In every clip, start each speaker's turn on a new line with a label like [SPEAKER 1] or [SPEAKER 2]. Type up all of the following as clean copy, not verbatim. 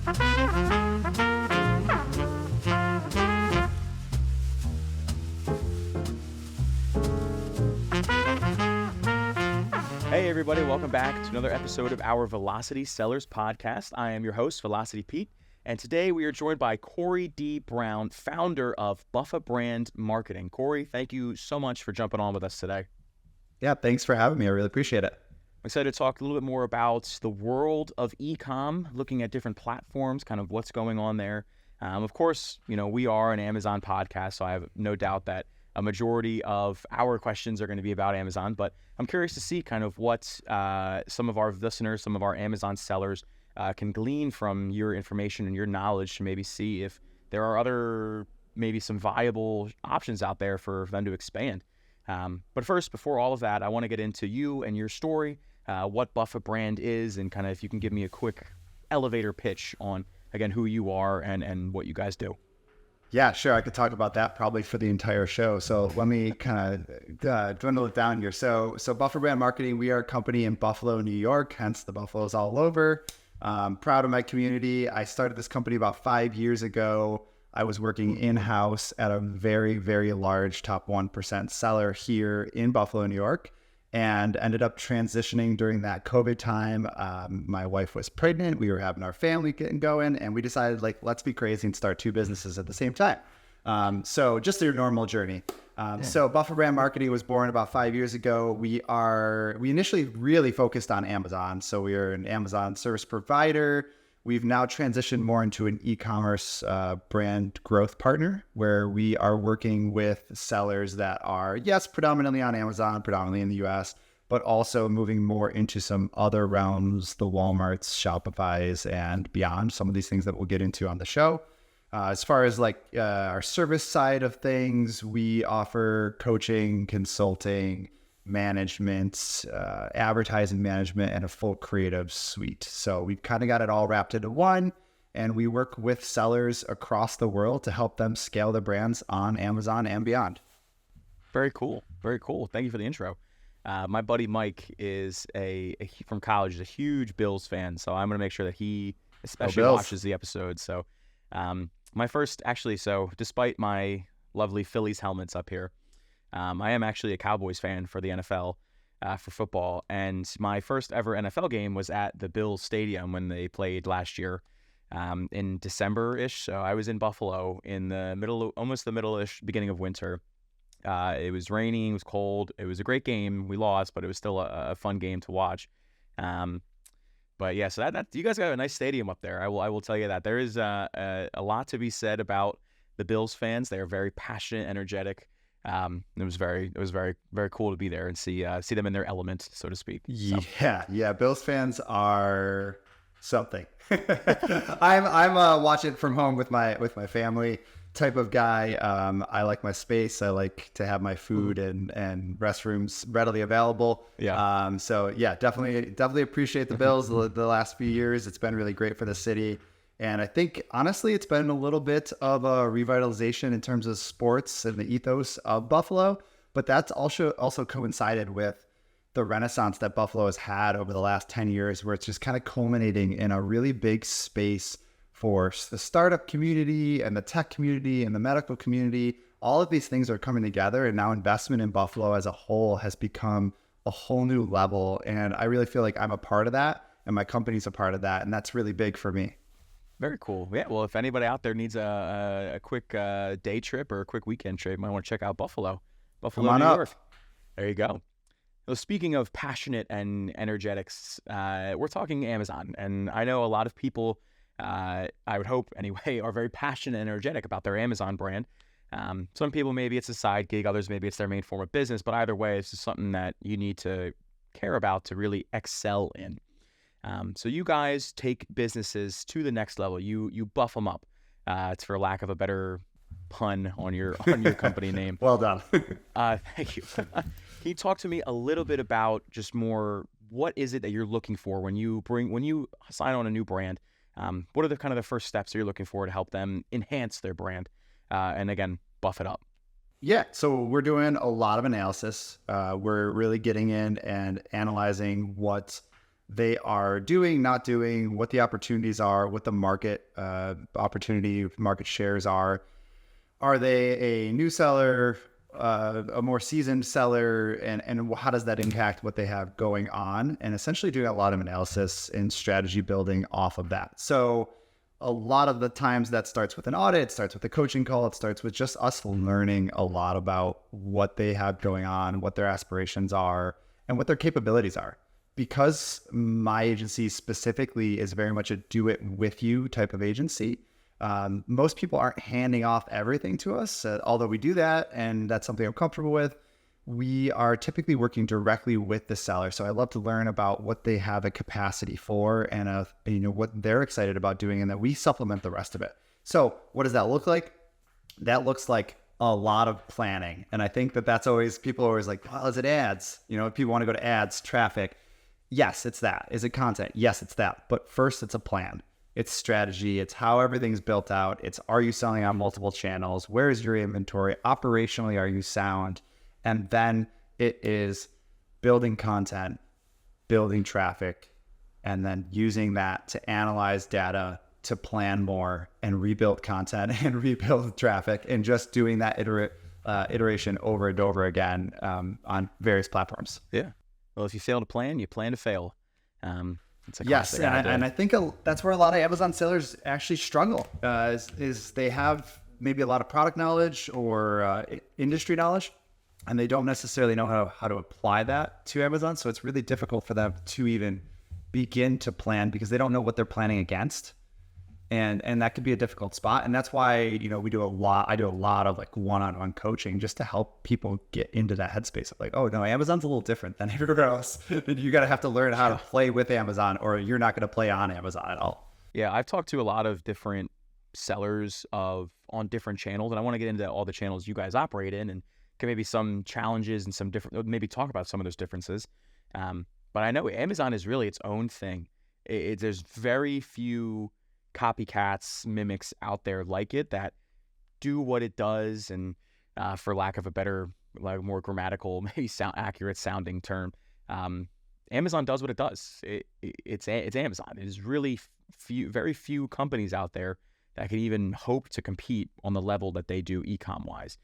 [SPEAKER 1] Hey everybody, welcome back to another episode of our Velocity Sellers podcast. I am your host, Velocity Pete, and today we are joined by Corey D. Brown, founder of BuffaBrand Marketing. Corey, thank you so much for jumping on with us today.
[SPEAKER 2] Yeah, thanks for having me. I really appreciate it.
[SPEAKER 1] I'm excited to talk a little bit more about the world of e-com, looking at different platforms, kind of what's going on there. Of course, we are an Amazon podcast, so I have no doubt that a majority of our questions are going to be about Amazon, but I'm curious to see kind of what some of our listeners, some of our Amazon sellers can glean from your information and your knowledge to maybe see if there are other, maybe some viable options out there for them to expand. But first, before all of that, I want to get into you and your story, what BuffaBrand is, and kind of if you can give me a quick elevator pitch on, again, who you are and what you guys do.
[SPEAKER 2] Yeah, sure. I could talk about that probably for the entire show. So let me kind of dwindle it down here. So BuffaBrand Marketing, we are a company in Buffalo, New York, hence the Buffaloes all over. Proud of my community. I started this company about 5 years ago. I was working in-house at a very, very large top 1% seller here in Buffalo, New York, and ended up transitioning during that COVID time. My wife was pregnant. We were having our family getting going, and we decided, let's be crazy and start two businesses at the same time. So just your normal journey. So BuffaBrand Marketing was born about 5 years ago. We initially really focused on Amazon. So we are an Amazon service provider. We've now transitioned more into an e-commerce brand growth partner, where we are working with sellers that are, yes, predominantly on Amazon, predominantly in the US, but also moving more into some other realms, the Walmarts, Shopify's, and beyond, some of these things that we'll get into on the show. As far as our service side of things, we offer coaching, consulting, management, advertising management, and a full creative suite. So we've kind of got it all wrapped into one, and we work with sellers across the world to help them scale their brands on Amazon and beyond.
[SPEAKER 1] Very cool. Very cool. Thank you for the intro. My buddy Mike is from college, is a huge Bills fan, so I'm going to make sure that he especially watches the episode. So despite my lovely Phillies helmets up here, I am actually a Cowboys fan for the NFL, for football, and my first ever NFL game was at the Bills Stadium when they played last year in December-ish. So I was in Buffalo in almost the middle-ish beginning of winter. It was raining, it was cold. It was a great game. We lost, but it was still a fun game to watch. But yeah, so that you guys got a nice stadium up there. I will tell you that there is a lot to be said about the Bills fans. They are very passionate, energetic. It was very, very cool to be there and see them in their element, so to speak. So.
[SPEAKER 2] Yeah. Bills fans are something. I'm watching from home with my family type of guy. I like my space. I like to have my food and restrooms readily available.
[SPEAKER 1] Yeah.
[SPEAKER 2] So yeah, definitely appreciate the Bills the last few years. It's been really great for the city. And I think, honestly, it's been a little bit of a revitalization in terms of sports and the ethos of Buffalo. But that's also coincided with the renaissance that Buffalo has had over the last 10 years, where it's just kind of culminating in a really big space for the startup community and the tech community and the medical community. All of these things are coming together, and now investment in Buffalo as a whole has become a whole new level. And I really feel like I'm a part of that, and my company's a part of that. And that's really big for me.
[SPEAKER 1] Very cool. Yeah, well, if anybody out there needs a quick day trip or a quick weekend trip, you might want to check out Buffalo, New York. There you go. So speaking of passionate and energetics, we're talking Amazon. And I know a lot of people, I would hope anyway, are very passionate and energetic about their Amazon brand. Some people, maybe it's a side gig. Others, maybe it's their main form of business. But either way, it's just something that you need to care about to really excel in. So you guys take businesses to the next level. You buff them up. It's for lack of a better pun on your company name.
[SPEAKER 2] Well done.
[SPEAKER 1] Thank you. Can you talk to me a little bit about just more, what is it that you're looking for when you sign on a new brand? What are the kind of the first steps that you're looking for to help them enhance their brand? And again, buff it up.
[SPEAKER 2] Yeah, so we're doing a lot of analysis. We're really getting in and analyzing what they are doing, not doing, what the opportunities are, what the market market shares are. Are they a new seller, a more seasoned seller, and how does that impact what they have going on? And essentially doing a lot of analysis and strategy building off of that. So a lot of the times that starts with an audit, it starts with a coaching call, it starts with just us learning a lot about what they have going on, what their aspirations are, and what their capabilities are. Because my agency specifically is very much a do it with you type of agency, most people aren't handing off everything to us, although we do that, and that's something I'm comfortable with. We are typically working directly with the seller. So I love to learn about what they have a capacity for and what they're excited about doing, and that we supplement the rest of it. So what does that look like? That looks like a lot of planning. And I think that's always, people are always like, well, is it ads? People want to go to ads, traffic. Yes, it's that. Is it content? Yes, it's that. But first, it's a plan. It's strategy. It's how everything's built out. It's, are you selling on multiple channels? Where is your inventory? Operationally, are you sound? And then it is building content, building traffic, and then using that to analyze data, to plan more and rebuild content and rebuild traffic, and just doing that iteration over and over again on various platforms.
[SPEAKER 1] Yeah. Well, if you fail to plan, you plan to fail. It's a
[SPEAKER 2] yes, and I think that's where a lot of Amazon sellers actually struggle. Is they have maybe a lot of product knowledge or industry knowledge, and they don't necessarily know how to apply that to Amazon. So it's really difficult for them to even begin to plan because they don't know what they're planning against. And that could be a difficult spot. And that's why, I do a lot of like one-on-one coaching just to help people get into that headspace of like, oh no, Amazon's a little different than everywhere else. You got to have to learn how to play with Amazon, or you're not going to play on Amazon at all.
[SPEAKER 1] Yeah. I've talked to a lot of different sellers on different channels, and I want to get into all the channels you guys operate in, and maybe some challenges and some different, maybe talk about some of those differences. But I know Amazon is really its own thing. There's very few copycats, mimics out there like it that do what it does, and for lack of a better, like more grammatical, maybe accurate sounding term, Amazon does what it does. It's Amazon. There's really very few companies out there that can even hope to compete on the level that they do e-com wise.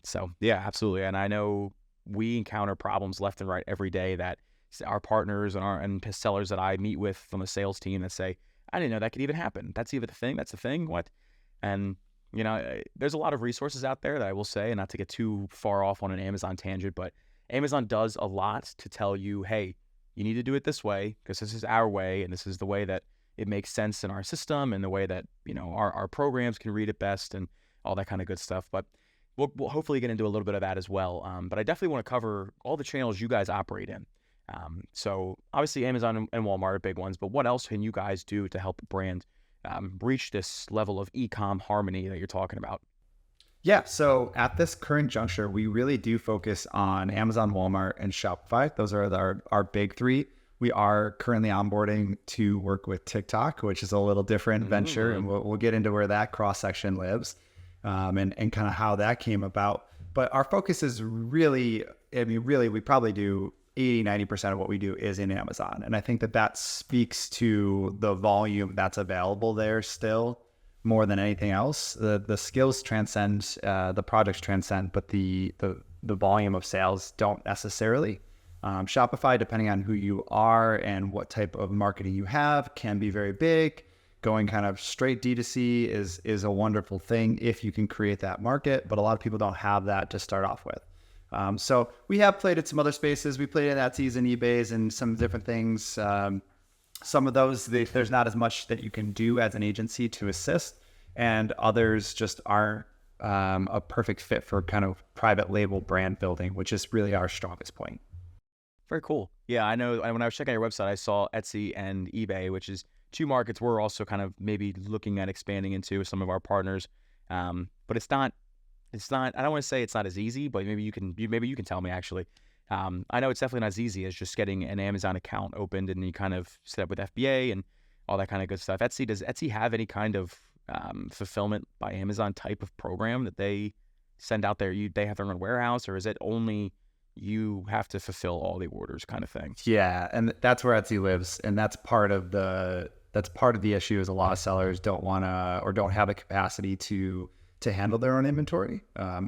[SPEAKER 1] So yeah, absolutely. And I know we encounter problems left and right every day that our partners and sellers that I meet with from the sales team that say, I didn't know that could even happen. That's even a thing. That's a thing. What? And, there's a lot of resources out there that I will say, and not to get too far off on an Amazon tangent, but Amazon does a lot to tell you, hey, you need to do it this way because this is our way, and this is the way that it makes sense in our system, and the way that, our programs can read it best, and all that kind of good stuff. But we'll hopefully get into a little bit of that as well. But I definitely want to cover all the channels you guys operate in. So obviously Amazon and Walmart are big ones, but what else can you guys do to help a brand reach this level of e-com harmony that you're talking about?
[SPEAKER 2] Yeah, so at this current juncture, we really do focus on Amazon, Walmart, and Shopify. Those are our big three. We are currently onboarding to work with TikTok, which is a little different venture, and we'll get into where that cross-section lives and kind of how that came about. But our focus is really, we probably do 80-90% of what we do is in Amazon. And I think that speaks to the volume that's available there still more than anything else. The skills transcend, the projects transcend, but the volume of sales don't necessarily. Shopify, depending on who you are and what type of marketing you have, can be very big. Going kind of straight D2C is a wonderful thing if you can create that market, but a lot of people don't have that to start off with. So we have played at some other spaces. We played at Etsy's and eBay's and some different things. Some of those, there's not as much that you can do as an agency to assist, and others just aren't a perfect fit for kind of private label brand building, which is really our strongest point.
[SPEAKER 1] Very cool. Yeah, I know when I was checking your website, I saw Etsy and eBay, which is two markets we're also kind of maybe looking at expanding into with some of our partners. But it's not, I don't want to say it's not as easy, but maybe you can tell me actually. I know it's definitely not as easy as just getting an Amazon account opened and you kind of set up with FBA and all that kind of good stuff. Does Etsy have any kind of fulfillment by Amazon type of program that they send out there? They have their own warehouse, or is it only, you have to fulfill all the orders kind of thing.
[SPEAKER 2] Yeah, and that's where Etsy lives, and that's part of the issue is a lot of sellers don't want to or don't have the capacity to handle their own inventory,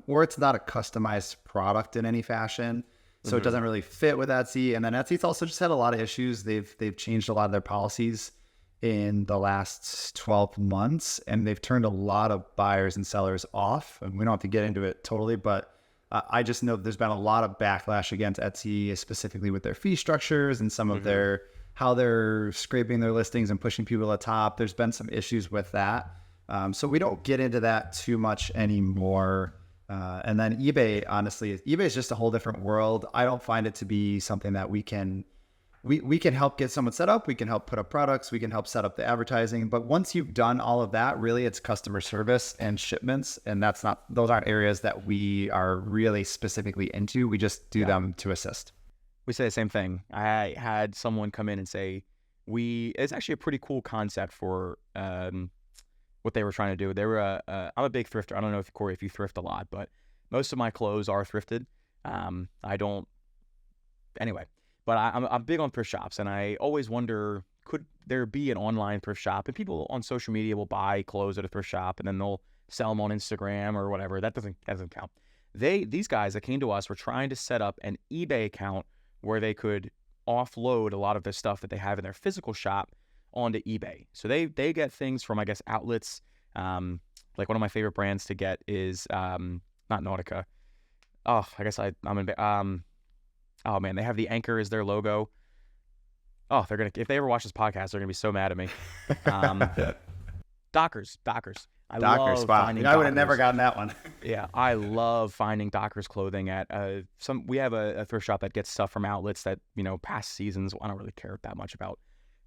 [SPEAKER 2] or it's not a customized product in any fashion, so it doesn't really fit with Etsy. And then Etsy's also just had a lot of issues. They've changed a lot of their policies in the last 12 months, and they've turned a lot of buyers and sellers off. And we don't have to get into it totally, but I just know there's been a lot of backlash against Etsy, specifically with their fee structures and some of their how they're scraping their listings and pushing people to the top. There's been some issues with that. So we don't get into that too much anymore. And then eBay, honestly, eBay is just a whole different world. I don't find it to be something that we can help get someone set up. We can help put up products. We can help set up the advertising. But once you've done all of that, really it's customer service and shipments. And those aren't areas that we are really specifically into. We just do them to assist.
[SPEAKER 1] We say the same thing. I had someone come in and say, it's actually a pretty cool concept for what they were trying to do. They were, I'm a big thrifter. I don't know if Corey, if you thrift a lot, but most of my clothes are thrifted. But I'm big on thrift shops, and I always wonder, could there be an online thrift shop? And people on social media will buy clothes at a thrift shop, and then they'll sell them on Instagram or whatever. That doesn't count. These guys that came to us were trying to set up an eBay account where they could offload a lot of the stuff that they have in their physical shop onto eBay. So they get things from, I guess, outlets. Like one of my favorite brands to get is not Nautica. Oh, I guess I'm in. Oh man, they have the anchor as their logo. Oh, if they ever watch this podcast, they're gonna be so mad at me. Dockers. I love finding
[SPEAKER 2] I would have never gotten that one.
[SPEAKER 1] Yeah, I love finding Dockers clothing at we have a thrift shop that gets stuff from outlets that, past seasons I don't really care that much about.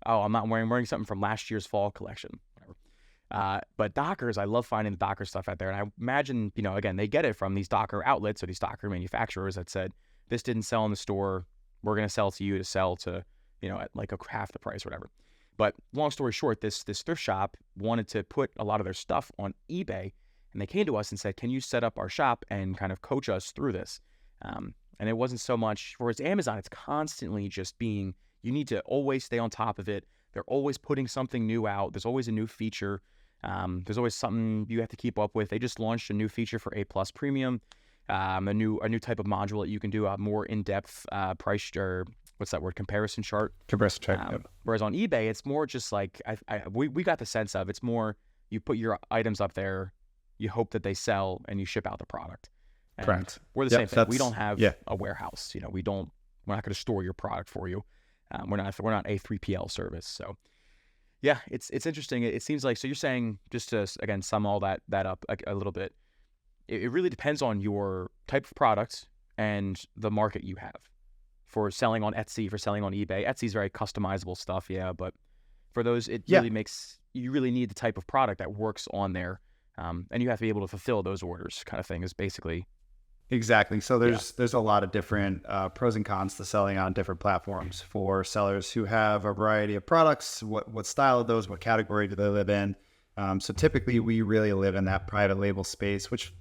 [SPEAKER 1] Oh, I'm not wearing something from last year's fall collection. Whatever. But Dockers, I love finding the Docker stuff out there. And I imagine, again, they get it from these Docker outlets or these Docker manufacturers that said, this didn't sell in the store, we're going to sell to you to sell to, at like half the price or whatever. But long story short, this thrift shop wanted to put a lot of their stuff on eBay, and they came to us and said, can you set up our shop and kind of coach us through this? And it wasn't so much, for Amazon, it's constantly just being, you need to always stay on top of it. They're always putting something new out. There's always a new feature. There's always something you have to keep up with. They just launched a new feature for A+ Premium, a new type of module that you can do a more in-depth price or what's that word? Comparison chart.
[SPEAKER 2] Yep.
[SPEAKER 1] Whereas on eBay, it's more just like we got the sense of it's more you put your items up there, you hope that they sell, and you ship out the product. And
[SPEAKER 2] correct.
[SPEAKER 1] We're the same thing. We don't have a warehouse. We're not going to store your product for you. We're not a 3PL service. So yeah, it's interesting. It seems like, so you're saying, just to again sum all that up a little bit, it really depends on your type of product and the market you have. For selling on Etsy, for selling on eBay, Etsy's very customizable stuff, but for those, really makes, you really need the type of product that works on there, and you have to be able to fulfill those orders, kind of thing, is basically.
[SPEAKER 2] Exactly. So there's a lot of different pros and cons to selling on different platforms for sellers who have a variety of products. What style of those? What category do they live in? So typically, we really live in that private label space, which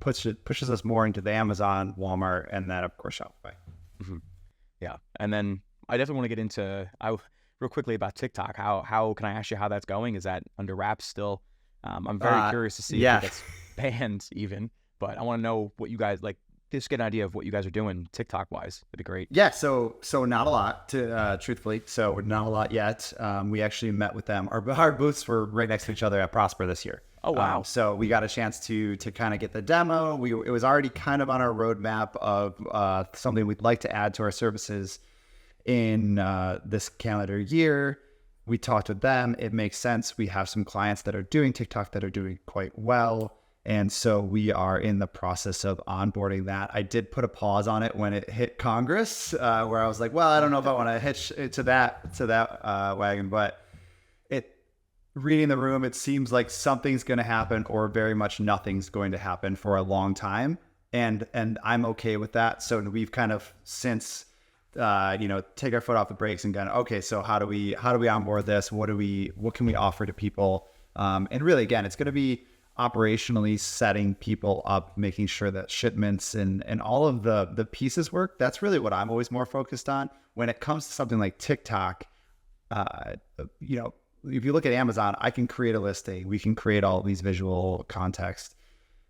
[SPEAKER 2] pushes us more into the Amazon, Walmart, and then of course Shopify.
[SPEAKER 1] Mm-hmm. Yeah, and then I definitely want to get into real quickly about TikTok. How can I ask you how that's going? Is that under wraps still? I'm very curious to see if it gets banned even. But I want to know what you guys like. Just get an idea of what you guys are doing TikTok wise. That'd be great.
[SPEAKER 2] Yeah. So not a lot, truthfully. So not a lot yet. We actually met with them. Our booths were right next to each other at Prosper this year.
[SPEAKER 1] Oh wow.
[SPEAKER 2] So we got a chance to kind of get the demo. It was already kind of on our roadmap of something we'd like to add to our services in this calendar year. We talked with them. It makes sense. We have some clients that are doing TikTok that are doing quite well. And so we are in the process of onboarding that. I did put a pause on it when it hit Congress, where I was like, well, I don't know if I want to hitch to that wagon, but reading the room, it seems like something's going to happen or very much nothing's going to happen for a long time. And I'm okay with that. So we've kind of since, take our foot off the brakes and gone, okay, so how do we onboard this? What can we offer to people? And really, again, it's going to be operationally setting people up, making sure that shipments and all of the pieces work. That's really what I'm always more focused on. When it comes to something like TikTok, you know, if you look at Amazon, I can create a listing. We can create all these visual context.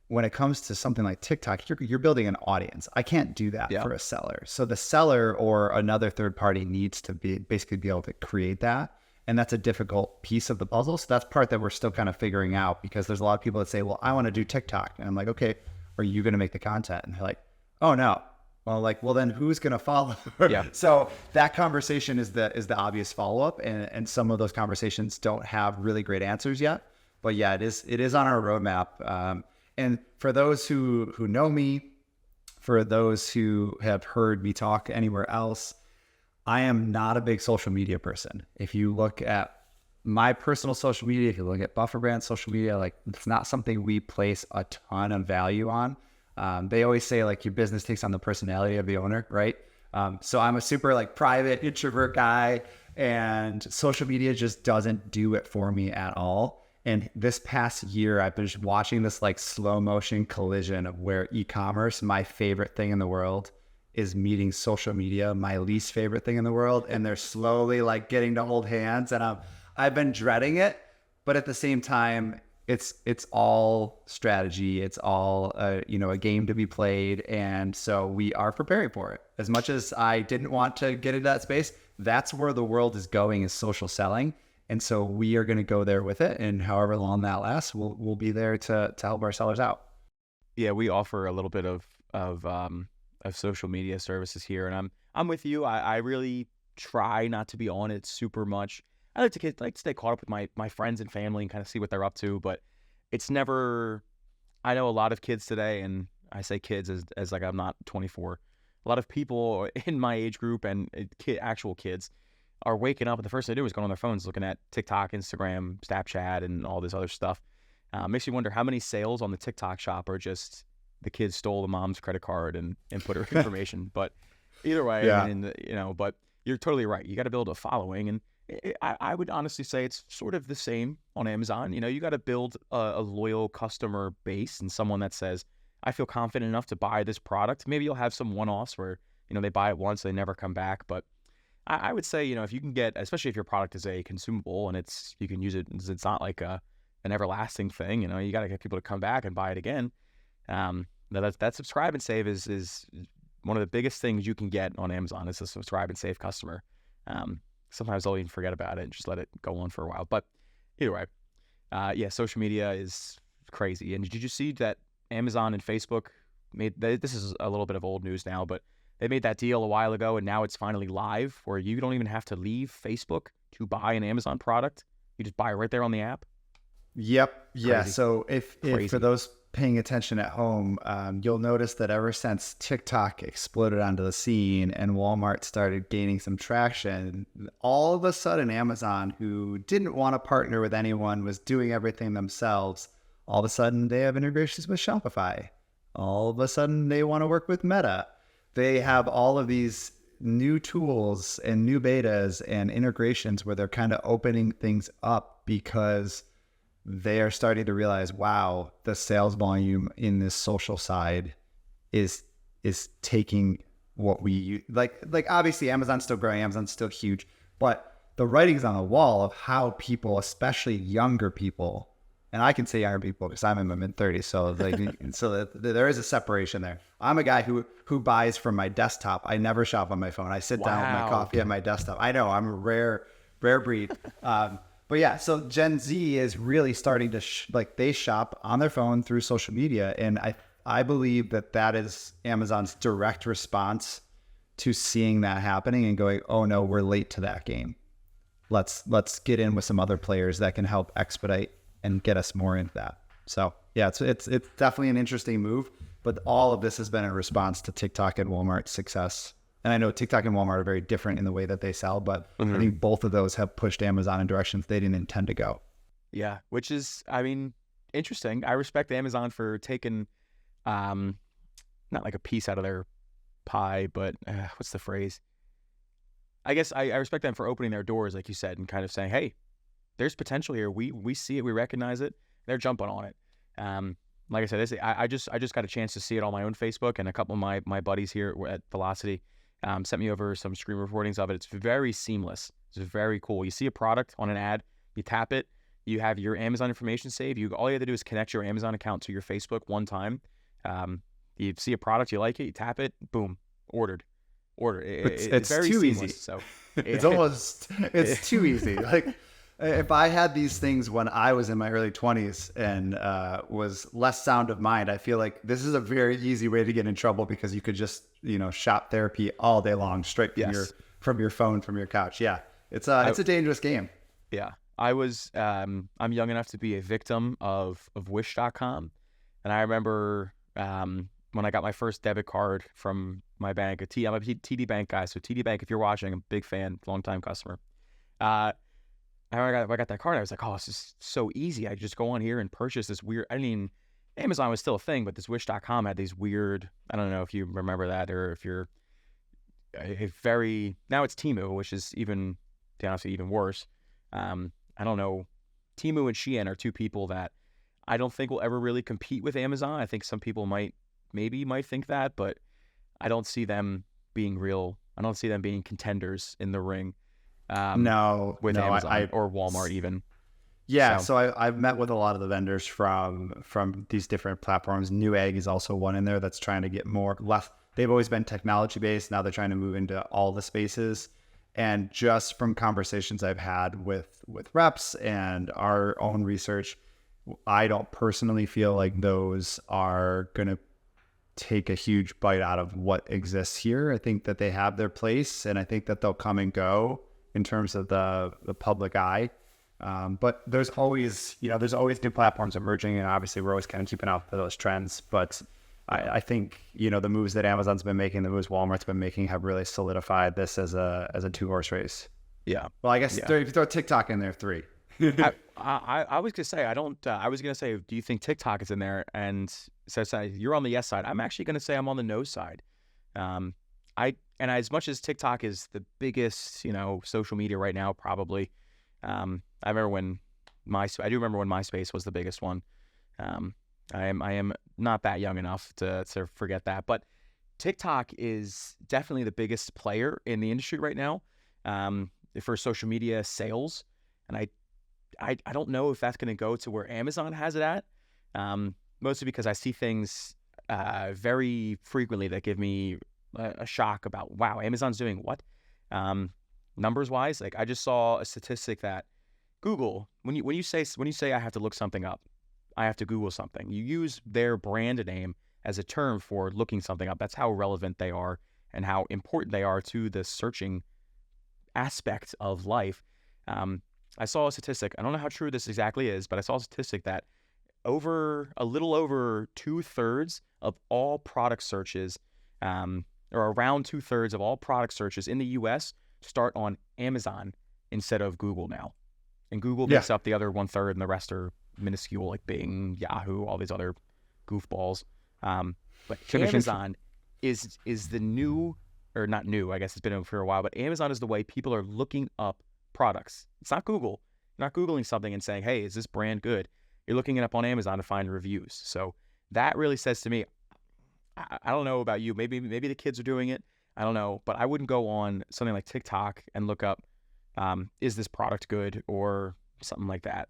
[SPEAKER 2] When it comes to something like TikTok, you're building an audience. I can't do that for a seller. So the seller or another third party needs to basically be able to create that. And that's a difficult piece of the puzzle. So that's part that we're still kind of figuring out, because there's a lot of people that say, well, I want to do TikTok. And I'm like, okay, are you going to make the content? And they're like, oh no. Well, then who's going to follow?
[SPEAKER 1] Yeah.
[SPEAKER 2] So that conversation is the obvious follow-up. And some of those conversations don't have really great answers yet. But yeah, it is on our roadmap. And for those who know me, for those who have heard me talk anywhere else, I am not a big social media person. If you look at my personal social media, if you look at BuffaBrand social media, like, it's not something we place a ton of value on. They always say, like, your business takes on the personality of the owner, right? So I'm a super like private introvert guy, and social media just doesn't do it for me at all. And this past year, I've been just watching this like slow motion collision of where e-commerce, my favorite thing in the world, is meeting social media, my least favorite thing in the world. And they're slowly like getting to hold hands. And I've been dreading it, but at the same time, it's all strategy. It's all, a game to be played. And so we are preparing for it. As much as I didn't want to get into that space, that's where the world is going, is social selling. And so we are going to go there with it. And however long that lasts, we'll be there to help our sellers out.
[SPEAKER 1] Yeah, we offer a little bit of social media services here, and I'm with you. I really try not to be on it super much. I like to stay caught up with my friends and family and kind of see what they're up to, but it's never. I know a lot of kids today, and I say kids as like I'm not 24. A lot of people in my age group and actual kids are waking up, and the first thing they do is going on their phones looking at TikTok, Instagram, Snapchat, and all this other stuff. Makes you wonder how many sales on the TikTok shop are just the kids stole the mom's credit card and put her information. But either way,
[SPEAKER 2] Yeah.
[SPEAKER 1] I mean, but you're totally right. You got to build a following, and I would honestly say it's sort of the same on Amazon. You got to build a loyal customer base and someone that says, I feel confident enough to buy this product. Maybe you'll have some one-offs where, they buy it once, they never come back. But I would say, if you can get, especially if your product is a consumable and you can use it, it's not like an everlasting thing, you got to get people to come back and buy it again. That subscribe and save is one of the biggest things you can get on Amazon, is a subscribe and save customer. Sometimes I'll even forget about it and just let it go on for a while. But either way, social media is crazy. And did you see that Amazon and Facebook this is a little bit of old news now, but they made that deal a while ago, and now it's finally live, where you don't even have to leave Facebook to buy an Amazon product. You just buy it right there on the app.
[SPEAKER 2] Yep. Yeah.
[SPEAKER 1] Crazy.
[SPEAKER 2] So if for those paying attention at home, you'll notice that ever since TikTok exploded onto the scene and Walmart started gaining some traction, all of a sudden Amazon, who didn't want to partner with anyone, was doing everything themselves. All of a sudden they have integrations with Shopify. All of a sudden they want to work with Meta. They have all of these new tools and new betas and integrations where they're kind of opening things up, because they are starting to realize, wow, the sales volume in this social side is taking what we like. Obviously Amazon's still growing, Amazon's still huge, but the writing's on the wall of how people, especially younger people, and I can say younger people because I'm in my mid-30s, so there is a separation there. I'm a guy who buys from my desktop. I never shop on my phone. I sit down with my coffee at my desktop. I know I'm a rare breed. But yeah, so Gen Z is really starting to they shop on their phone through social media, and I believe that is Amazon's direct response to seeing that happening and going, oh no, we're late to that game. Let's get in with some other players that can help expedite and get us more into that. So yeah, it's definitely an interesting move, but all of this has been in response to TikTok and Walmart's success. And I know TikTok and Walmart are very different in the way that they sell, but I think both of those have pushed Amazon in directions they didn't intend to go.
[SPEAKER 1] Yeah, which is, interesting. I respect Amazon for taking, not like a piece out of their pie, but what's the phrase? I guess I respect them for opening their doors, like you said, and kind of saying, hey, there's potential here. We see it. We recognize it. They're jumping on it. Like I said, I just got a chance to see it on my own Facebook, and a couple of my buddies here at Velocity sent me over some screen recordings of it. It's very seamless. It's very cool. You see a product on an ad, you tap it, you have your Amazon information saved. All you have to do is connect your Amazon account to your Facebook one time. You see a product, you like it, you tap it, boom, order. It's very
[SPEAKER 2] too
[SPEAKER 1] seamless.
[SPEAKER 2] easy.
[SPEAKER 1] So
[SPEAKER 2] it's too easy. Like if I had these things when I was in my early 20s and was less sound of mind, I feel like this is a very easy way to get in trouble because you could just, shop therapy all day long straight from your phone, from your couch. Yeah. It's a dangerous game.
[SPEAKER 1] Yeah. I'm young enough to be a victim of Wish.com. And I remember when I got my first debit card from my bank, I'm a TD Bank guy. So TD Bank, if you're watching, I'm a big fan, long-time customer. I got that card. I was like, oh, this is so easy. I just go on here and purchase this weird. I mean, Amazon was still a thing, but this Wish.com had these weird. I don't know if you remember that, or if you're now it's Temu, which is honestly even worse. I don't know. Temu and Shein are two people that I don't think will ever really compete with Amazon. I think some people might think that, but I don't see them being real. I don't see them being contenders in the ring. With Amazon or Walmart even.
[SPEAKER 2] Yeah, so I've met with a lot of the vendors from these different platforms. Newegg is also one in there that's trying to get less. They've always been technology based. Now they're trying to move into all the spaces. And just from conversations I've had with reps and our own research, I don't personally feel like those are going to take a huge bite out of what exists here. I think that they have their place, and I think that they'll come and go in terms of the public eye. But there's always new platforms emerging, and obviously we're always kind of keeping up with those trends. But I think, the moves that Amazon's been making, the moves Walmart's been making have really solidified this as a 2-horse race.
[SPEAKER 1] Yeah.
[SPEAKER 2] Well, I guess if you throw TikTok in there, 3.
[SPEAKER 1] I was gonna say I was gonna say, do you think TikTok is in there? And so you're on the yes side. I'm actually gonna say I'm on the no side. And as much as TikTok is the biggest, social media right now, probably. I remember when MySpace was the biggest one. I am not that young enough to forget that, but TikTok is definitely the biggest player in the industry right now for social media sales. And I don't know if that's going to go to where Amazon has it at, mostly because I see things very frequently that give me a shock about, wow, Amazon's doing what? Numbers wise, like I just saw a statistic that Google, when you say I have to look something up, I have to Google something, you use their brand name as a term for looking something up. That's how relevant they are and how important they are to the searching aspect of life. I saw a statistic. I don't know how true this exactly is, but I saw a statistic that a little over 2/3 of all product searches, or around 2/3 of all product searches in the U.S. start on Amazon instead of Google now. And Google makes up the other 1/3, and the rest are minuscule, like Bing, Yahoo, all these other goofballs. But Amazon is the new, or not new, I guess it's been for a while, but Amazon is the way people are looking up products. It's not Google. You're not Googling something and saying, hey, is this brand good? You're looking it up on Amazon to find reviews. So that really says to me, I don't know about you, maybe the kids are doing it, I don't know, but I wouldn't go on something like TikTok and look up, is this product good or something like that.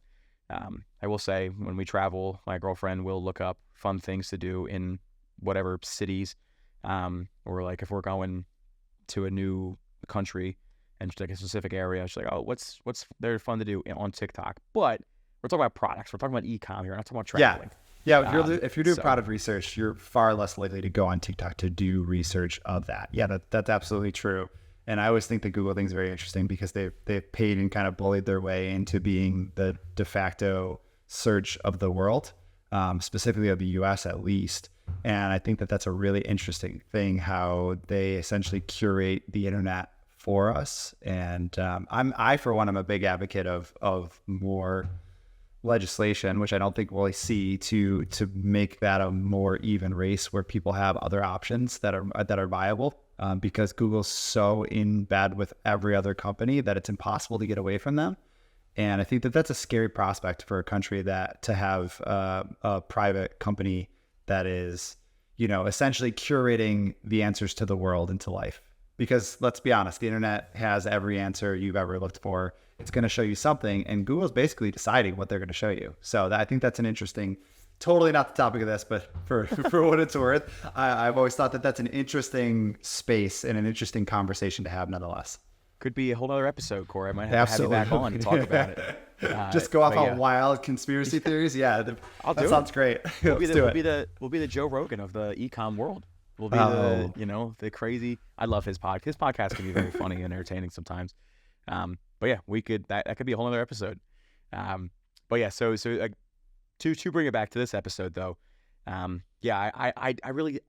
[SPEAKER 1] I will say, when we travel, my girlfriend will look up fun things to do in whatever cities, or like if we're going to a new country and like a specific area, she's like, oh, what's there fun to do on TikTok? But we're talking about products. We're talking about e-com here. We're not talking about traveling.
[SPEAKER 2] Yeah. If you're doing product research, you're far less likely to go on TikTok to do research of that. Yeah, that's absolutely true. And I always think the Google thing is very interesting because they've paid and kind of bullied their way into being the de facto search of the world, specifically of the US at least. And I think that that's a really interesting thing, how they essentially curate the internet for us. And I for one, I'm a big advocate of more legislation, which I don't think we'll see, to make that a more even race where people have other options that are viable. Because Google's so in bed with every other company that it's impossible to get away from them. And I think that that's a scary prospect for a country that to have a private company that is, essentially curating the answers to the world and to life. Because let's be honest, the internet has every answer you've ever looked for. It's going to show you something, and Google's basically deciding what they're going to show you. So I think that's an interesting, totally not the topic of this, but for what it's worth, I've always thought that that's an interesting space and an interesting conversation to have nonetheless.
[SPEAKER 1] Could be a whole other episode, Corey. I might have to have you back on to talk about it.
[SPEAKER 2] Just go off on wild conspiracy theories. Yeah, that sounds great. We'll
[SPEAKER 1] be the Joe Rogan of the e-com world. We'll be the crazy. I love his podcast. His podcast can be very funny and entertaining sometimes. But yeah, we could that could be a whole other episode. But yeah, so to bring it back to this episode though, I really,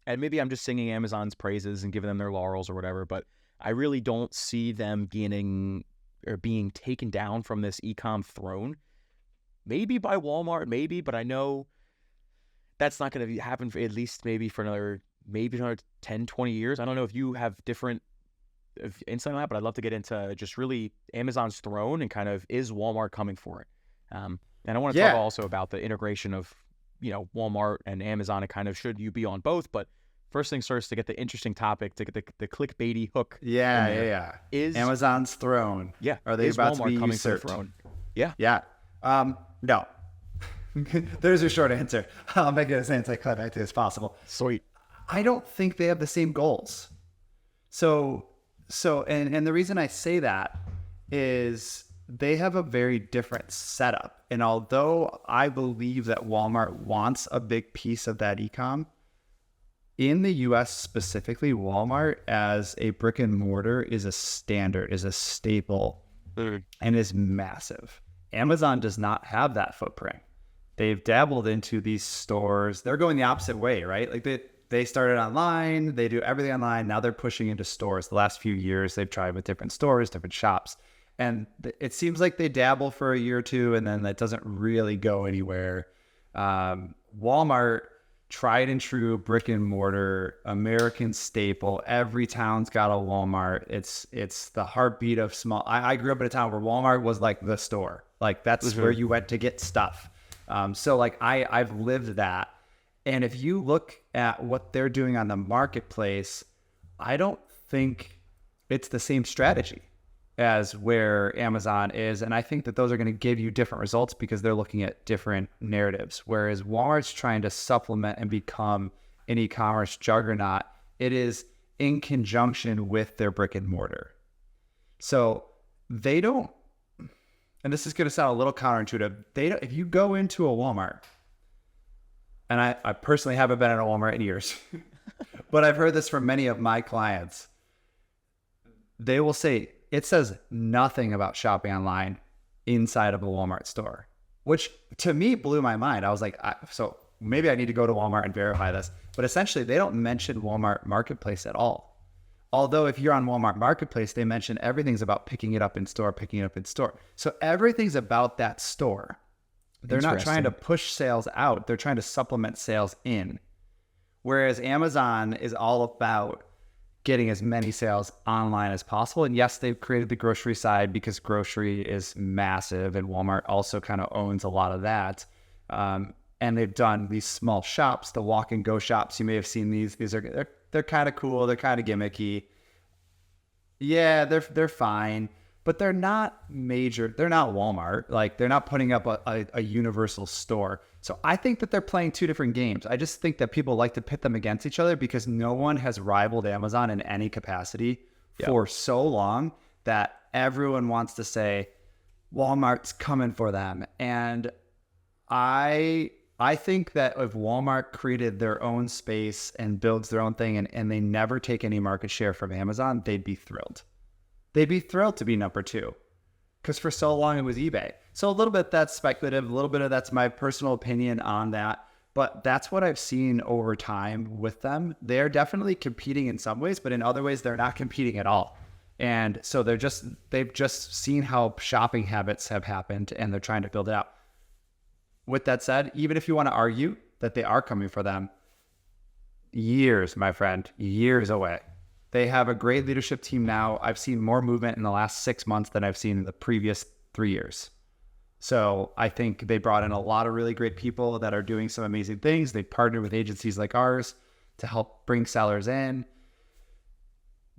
[SPEAKER 1] and maybe I'm just singing Amazon's praises and giving them their laurels or whatever, but I really don't see them being taken down from this e-com throne. Maybe by Walmart, maybe, but I know that's not going to happen for at least maybe another 10, 20 years. I don't know if you have different insight on that, but I'd love to get into just really Amazon's throne and kind of, is Walmart coming for it? And I want to talk also about the integration of, Walmart and Amazon, and kind of, should you be on both? But first things first, to get the interesting topic, to get the clickbaity hook.
[SPEAKER 2] Is Amazon's throne?
[SPEAKER 1] Yeah.
[SPEAKER 2] Are they about
[SPEAKER 1] Walmart
[SPEAKER 2] to be
[SPEAKER 1] coming
[SPEAKER 2] usurped?
[SPEAKER 1] to the throne? Yeah.
[SPEAKER 2] Yeah. No. There's your short answer. I'll make it as anticlimactic as possible.
[SPEAKER 1] Sweet.
[SPEAKER 2] I don't think they have the same goals. So the reason I say that is they have a very different setup. And although I believe that Walmart wants a big piece of that e-com, in the US specifically, Walmart as a brick and mortar is a standard, is a staple, and is massive. Amazon does not have that footprint. They've dabbled into these stores. They're going the opposite way, right? Like they started online, they do everything online. Now they're pushing into stores. The last few years, they've tried with different stores, different shops. And it seems like they dabble for a year or two, and then that doesn't really go anywhere. Walmart, tried and true brick and mortar, American staple. Every town's got a Walmart. It's the heartbeat of small. I grew up in a town where Walmart was like the store. Like that's where you went to get stuff. So like I've lived that. And if you look at what they're doing on the marketplace, I don't think it's the same strategy as where Amazon is. And I think that those are going to give you different results because they're looking at different narratives. Whereas Walmart's trying to supplement and become an e-commerce juggernaut, it is in conjunction with their brick and mortar. So they don't, and this is going to sound a little counterintuitive, if you go into a Walmart, and I personally haven't been in a Walmart in years, but I've heard this from many of my clients, they will say, it says nothing about shopping online inside of a Walmart store, which to me blew my mind. I was like, so maybe I need to go to Walmart and verify this. But essentially, they don't mention Walmart Marketplace at all. Although if you're on Walmart Marketplace, they mention everything's about picking it up in store. So everything's about that store. They're not trying to push sales out. They're trying to supplement sales in. Whereas Amazon is all about getting as many sales online as possible. And yes, they've created the grocery side because grocery is massive, and Walmart also kind of owns a lot of that. And they've done these small shops, the walk and go shops. You may have seen these. They're kind of cool. They're kind of gimmicky. Yeah, they're fine, but they're not major. They're not Walmart. Like they're not putting up a universal store. So I think that they're playing two different games. I just think that people like to pit them against each other because no one has rivaled Amazon in any capacity for so long that everyone wants to say Walmart's coming for them. And I think that if Walmart created their own space and builds their own thing and they never take any market share from Amazon, they'd be thrilled. They'd be thrilled to be number two because for so long it was eBay. So a little bit that's speculative, a little bit of that's my personal opinion on that. But that's what I've seen over time with them. They're definitely competing in some ways, but in other ways, they're not competing at all. And so they've just seen how shopping habits have happened and they're trying to build it out. With that said, even if you want to argue that they are coming for them, years, my friend, years away. They have a great leadership team now. I've seen more movement in the last 6 months than I've seen in the previous 3 years. So I think they brought in a lot of really great people that are doing some amazing things. They partnered with agencies like ours to help bring sellers in.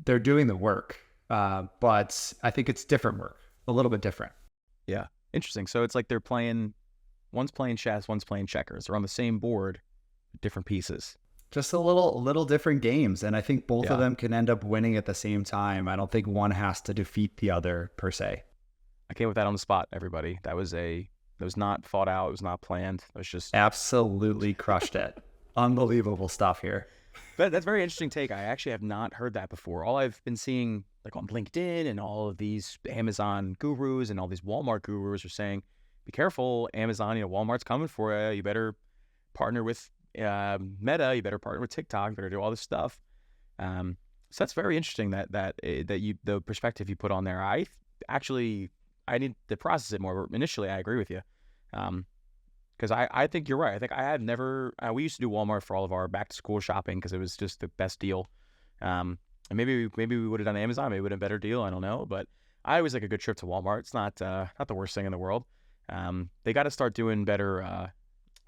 [SPEAKER 2] They're doing the work, but I think it's different work, a little bit different.
[SPEAKER 1] Yeah. Interesting. So it's like they're playing, one's playing chess, one's playing checkers. They're on the same board, different pieces.
[SPEAKER 2] Just a little different games. And I think both of them can end up winning at the same time. I don't think one has to defeat the other per se.
[SPEAKER 1] I came with that on the spot, everybody. That was not thought out. It was not planned. It was just
[SPEAKER 2] absolutely crushed it. Unbelievable stuff here.
[SPEAKER 1] That's a very interesting take. I actually have not heard that before. All I've been seeing like on LinkedIn and all of these Amazon gurus and all these Walmart gurus are saying, be careful, Amazon, Walmart's coming for you. You better partner with Meta. You better partner with TikTok. You better do all this stuff. So that's very interesting that the perspective you put on there. I need to process it more. But initially, I agree with you. Because I think you're right. I think I had never, we used to do Walmart for all of our back to school shopping because it was just the best deal. And maybe we would have done Amazon, maybe it would have been a better deal. I don't know. But I always like a good trip to Walmart. It's not the worst thing in the world. They got to start doing better,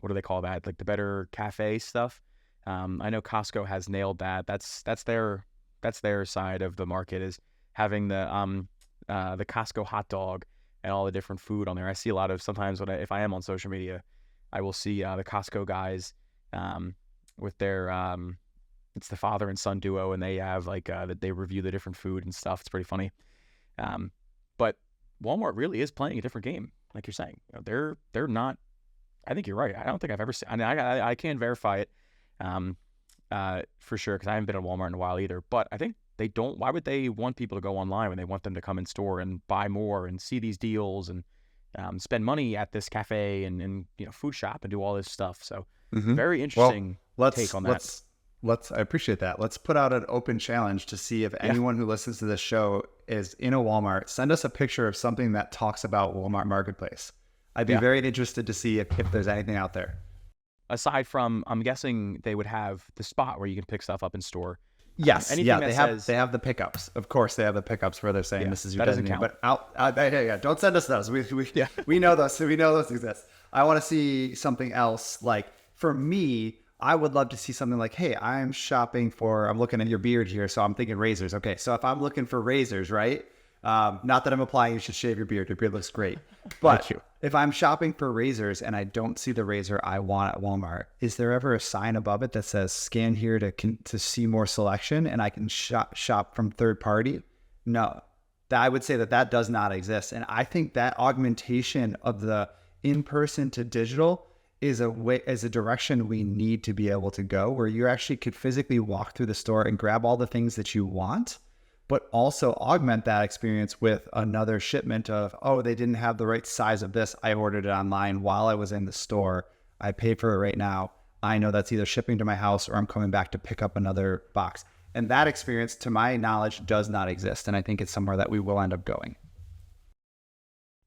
[SPEAKER 1] what do they call that? Like the better cafe stuff. I know Costco has nailed that. That's their side of the market, is having the Costco hot dog and all the different food on there. I see a lot of, sometimes if I am on social media, I will see the Costco guys with their, it's the father and son duo, and they have that they review the different food and stuff. It's pretty funny. But Walmart really is playing a different game, like you're saying. They're not, I think you're right. I don't think I've ever seen, I can't verify it for sure, because I haven't been at Walmart in a while either. But I think they don't, why would they want people to go online when they want them to come in store and buy more and see these deals and spend money at this cafe and food shop and do all this stuff? So very interesting take on that.
[SPEAKER 2] I appreciate that. Let's put out an open challenge to see if anyone who listens to this show is in a Walmart. Send us a picture of something that talks about Walmart Marketplace. I'd be very interested to see if there's anything out there.
[SPEAKER 1] Aside from, I'm guessing they would have the spot where you can pick stuff up in store.
[SPEAKER 2] Yes, they have the pickups. Of course, they have the pickups where they're saying this is your designation. But don't send us those. We know those. We know those exist. I want to see something else. Like for me, I would love to see something like, hey, I'm looking at your beard here, so I'm thinking razors. Okay, so if I'm looking for razors, right? Not that I'm implying you should shave your beard. Your beard looks great. But if I'm shopping for razors and I don't see the razor I want at Walmart, is there ever a sign above it that says scan here to see more selection and I can shop from third party? No. I would say that does not exist. And I think that augmentation of the in-person to digital is a direction we need to be able to go, where you actually could physically walk through the store and grab all the things that you want, but also augment that experience with another shipment of, oh, they didn't have the right size of this. I ordered it online while I was in the store. I paid for it right now. I know that's either shipping to my house or I'm coming back to pick up another box. And that experience, to my knowledge, does not exist. And I think it's somewhere that we will end up going.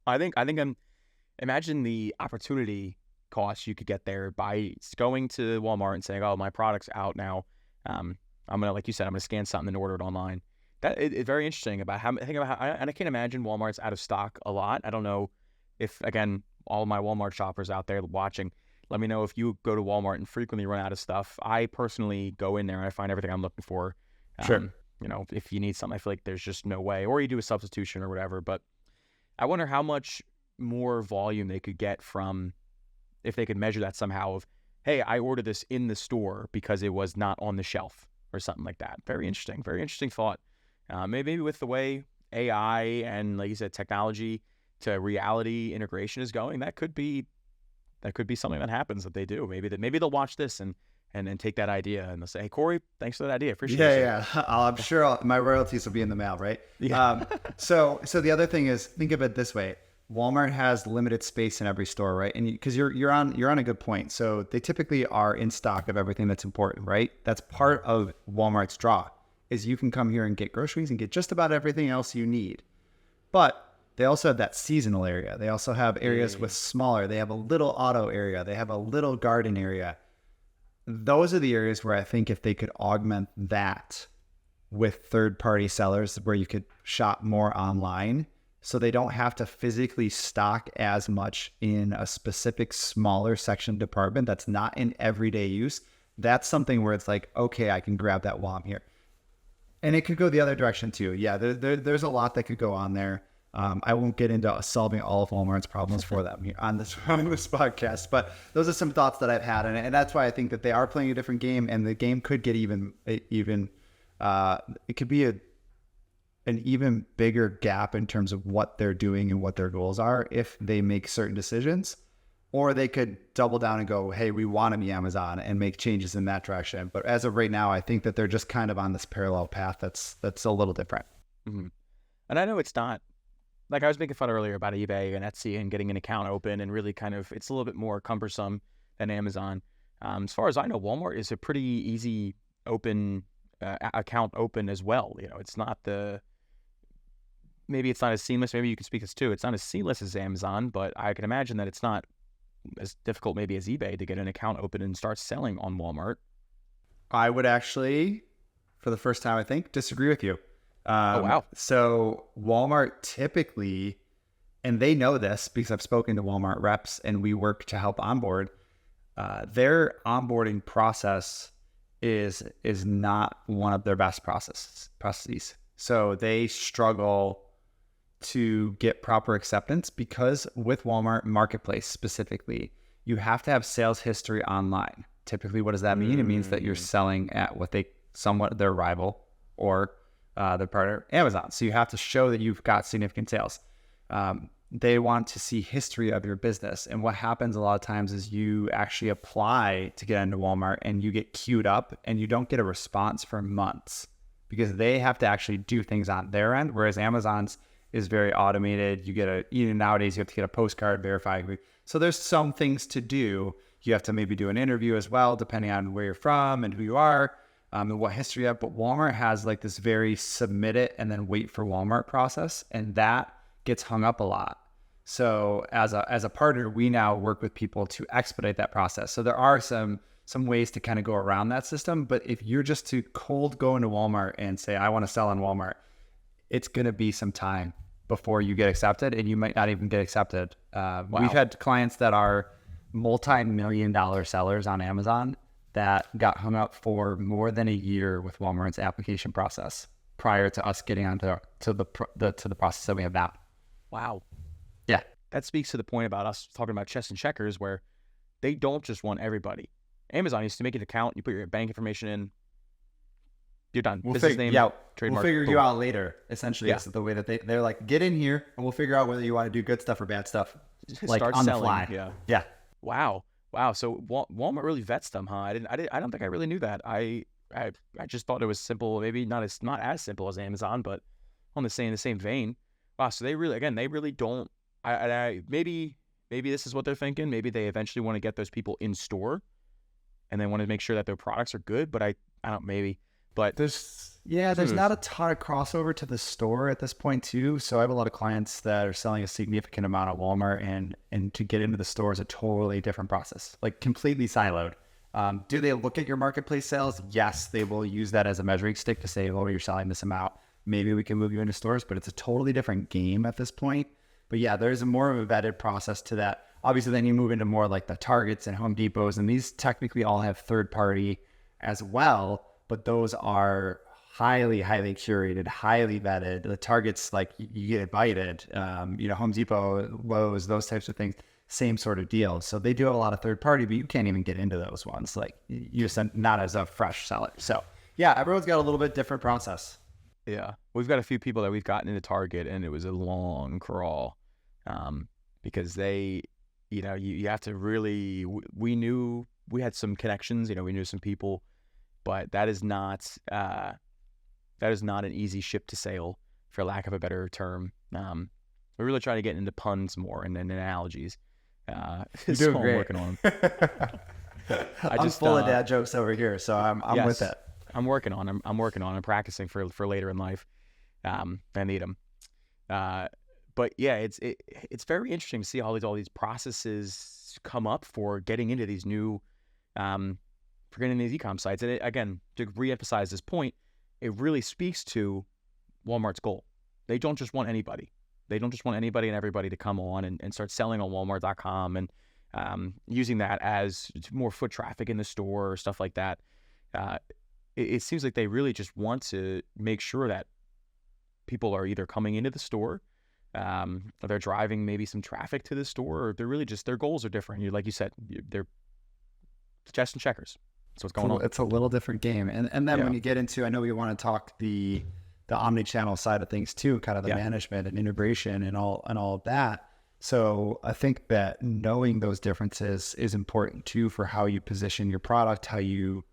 [SPEAKER 1] Imagine the opportunity cost you could get there by going to Walmart and saying, oh, my product's out now. I'm going to, like you said, I'm going to scan something and order it online. It's very interesting about how I can't imagine Walmart's out of stock a lot. I don't know if, again, all my Walmart shoppers out there watching, let me know if you go to Walmart and frequently run out of stuff. I personally go in there and I find everything I'm looking for.
[SPEAKER 2] Sure.
[SPEAKER 1] If you need something, I feel like there's just no way, or you do a substitution or whatever. But I wonder how much more volume they could get from, if they could measure that somehow, of, hey, I ordered this in the store because it was not on the shelf or something like that. Very interesting thought. Maybe with the way AI and, like you said, technology to reality integration is going, that could be something that happens that they do. Maybe they'll watch this and take that idea and they'll say, hey, Corey, thanks for that idea. Appreciate it.
[SPEAKER 2] Yeah. I'm sure my royalties will be in the mail, right?
[SPEAKER 1] Yeah.
[SPEAKER 2] So the other thing is, think of it this way. Walmart has limited space in every store, right? And because you're on a good point. So they typically are in stock of everything that's important, right? That's part of Walmart's draw, is you can come here and get groceries and get just about everything else you need. But they also have that seasonal area. They also have areas with smaller. They have a little auto area. They have a little garden area. Those are the areas where I think if they could augment that with third-party sellers, where you could shop more online, so they don't have to physically stock as much in a specific smaller section department that's not in everyday use. That's something where it's like, okay, I can grab that while I'm here. And it could go the other direction too. Yeah, there's a lot that could go on there. I won't get into solving all of Walmart's problems for them here on this podcast, but those are some thoughts that I've had, and that's why I think that they are playing a different game, and the game could get even it could be an even bigger gap in terms of what they're doing and what their goals are if they make certain decisions, or they could double down and go, hey, we want to be Amazon and make changes in that direction. But as of right now, I think that they're just kind of on this parallel path that's a little different.
[SPEAKER 1] Mm-hmm. And I know it's not, like I was making fun earlier about eBay and Etsy and getting an account open, and really kind of, it's a little bit more cumbersome than Amazon. As far as I know, Walmart is a pretty easy account open as well. You know, it's not maybe it's not as seamless. Maybe you can speak this too. It's not as seamless as Amazon, but I can imagine that it's not as difficult maybe as eBay to get an account open and start selling on Walmart.
[SPEAKER 2] I would actually, for the first time, I think, disagree with you.
[SPEAKER 1] Oh, wow.
[SPEAKER 2] So Walmart typically, and they know this because I've spoken to Walmart reps and we work to help onboard, their onboarding process is not one of their best processes. So they struggle to get proper acceptance because with Walmart Marketplace specifically, you have to have sales history online. Typically, what does that mean? It means that you're selling at somewhat their rival or their partner, Amazon. So you have to show that you've got significant sales. They want to see history of your business. And what happens a lot of times is you actually apply to get into Walmart and you get queued up and you don't get a response for months because they have to actually do things on their end, whereas Amazon's is very automated. Nowadays you have to get a postcard verified. So there's some things to do. You have to maybe do an interview as well, depending on where you're from and who you are, and what history you have. But Walmart has like this very submit it and then wait for Walmart process, and that gets hung up a lot. So as a partner, we now work with people to expedite that process. So there are some ways to kind of go around that system. But if you're just to cold go into Walmart and say, I want to sell on Walmart, it's going to be some time before you get accepted, and you might not even get accepted.
[SPEAKER 1] Wow.
[SPEAKER 2] We've had clients that are multi-million-dollar sellers on Amazon that got hung up for more than a year with Walmart's application process prior to us getting onto the process that we have now.
[SPEAKER 1] Wow.
[SPEAKER 2] Yeah.
[SPEAKER 1] That speaks to the point about us talking about chess and checkers, where they don't just want everybody. Amazon used to make an account, you put your bank information in, you're done. Business name, trademark.
[SPEAKER 2] We'll figure you out later. Essentially, it's the way that they're like, get in here and we'll figure out whether you want to do good stuff or bad stuff. Like
[SPEAKER 1] start
[SPEAKER 2] on
[SPEAKER 1] selling.
[SPEAKER 2] the fly. Yeah.
[SPEAKER 1] Wow. So Walmart really vets them, huh? I don't think I really knew that. I just thought it was simple. Maybe not as simple as Amazon, but on the same vein. Wow. So they really don't. Maybe this is what they're thinking. Maybe they eventually want to get those people in store, and they want to make sure that their products are good. But I don't maybe. But
[SPEAKER 2] there's not a ton of crossover to the store at this point too. So I have a lot of clients that are selling a significant amount at Walmart, and to get into the store is a totally different process, like completely siloed. Do they look at your marketplace sales? Yes, they will use that as a measuring stick to say, oh, you're selling this amount. Maybe we can move you into stores, but it's a totally different game at this point. But yeah, there's more of a vetted process to that. Obviously, then you move into more like the Targets and Home Depots, and these technically all have third party as well. But those are highly, highly curated, highly vetted. The Targets, like you get invited, Home Depot, Lowe's, those types of things, same sort of deal. So they do have a lot of third party, but you can't even get into those ones. Like you're not as a fresh seller. So yeah, everyone's got a little bit different process.
[SPEAKER 1] Yeah. We've got a few people that we've gotten into Target, and it was a long crawl because they, you have to really, we had some connections, we knew some people. But that is not an easy ship to sail, for lack of a better term. We're really trying to get into puns more and analogies.
[SPEAKER 2] You're doing great.
[SPEAKER 1] I'm working on them.
[SPEAKER 2] I'm full of dad jokes over here, so I'm with it.
[SPEAKER 1] I'm working on them. I'm practicing for later in life. I need them. But yeah, it's very interesting to see all these processes come up for getting into these new. For getting these e-com sites. And again, to reemphasize this point, it really speaks to Walmart's goal. They don't just want anybody. They don't just want anybody and everybody to come on and start selling on Walmart.com and using that as more foot traffic in the store or stuff like that. It seems like they really just want to make sure that people are either coming into the store, or they're driving maybe some traffic to the store, or they're really just, their goals are different. Like you said, they're chess and checkers. That's what's going on.
[SPEAKER 2] It's a little different game. And then when you get into, I know we want to talk the omni-channel side of things too, kind of the management and integration and all of that. So I think that knowing those differences is important too for how you position your product, how you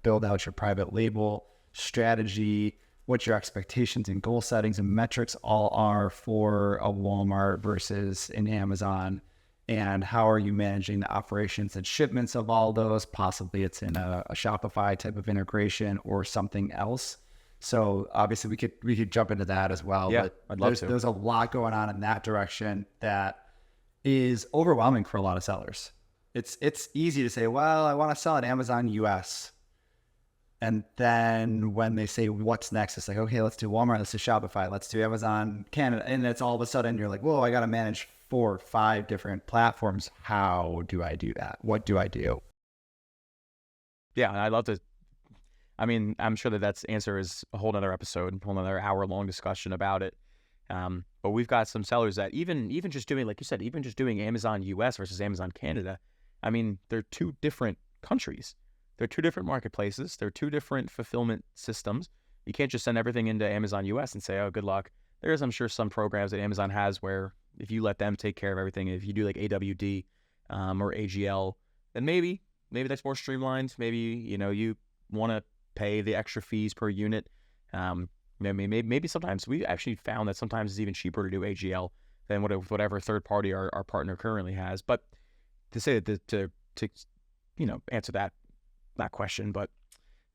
[SPEAKER 2] build out your private label strategy, what your expectations and goal settings and metrics all are for a Walmart versus an Amazon, and how are you managing the operations and shipments of all those. Possibly it's in a Shopify type of integration or something else. So obviously we could jump into that as well.
[SPEAKER 1] Yeah,
[SPEAKER 2] but
[SPEAKER 1] I'd love to.
[SPEAKER 2] There's a lot going on in that direction that is overwhelming for a lot of sellers. It's easy to say, well, I want to sell at Amazon US. And then when they say what's next, it's like, okay, let's do Walmart, let's do Shopify, let's do Amazon Canada. And it's all of a sudden you're like, whoa, I got to manage 4 or 5 different platforms. How do I do that? What do I do?
[SPEAKER 1] Yeah, I'd love to. I mean, I'm sure that's answer is a whole nother episode, a whole nother hour-long discussion about it. But we've got some sellers that even just doing, like you said, even just doing Amazon US versus Amazon Canada, I mean, they're 2 different countries. They're 2 different marketplaces. They're 2 different fulfillment systems. You can't just send everything into Amazon US and say, oh, good luck. There's, I'm sure, some programs that Amazon has where if you let them take care of everything, if you do like AWD or AGL, then maybe that's more streamlined. Maybe, you want to pay the extra fees per unit. Maybe sometimes we actually found that sometimes it's even cheaper to do AGL than whatever third party our partner currently has. But to say that to answer that question, but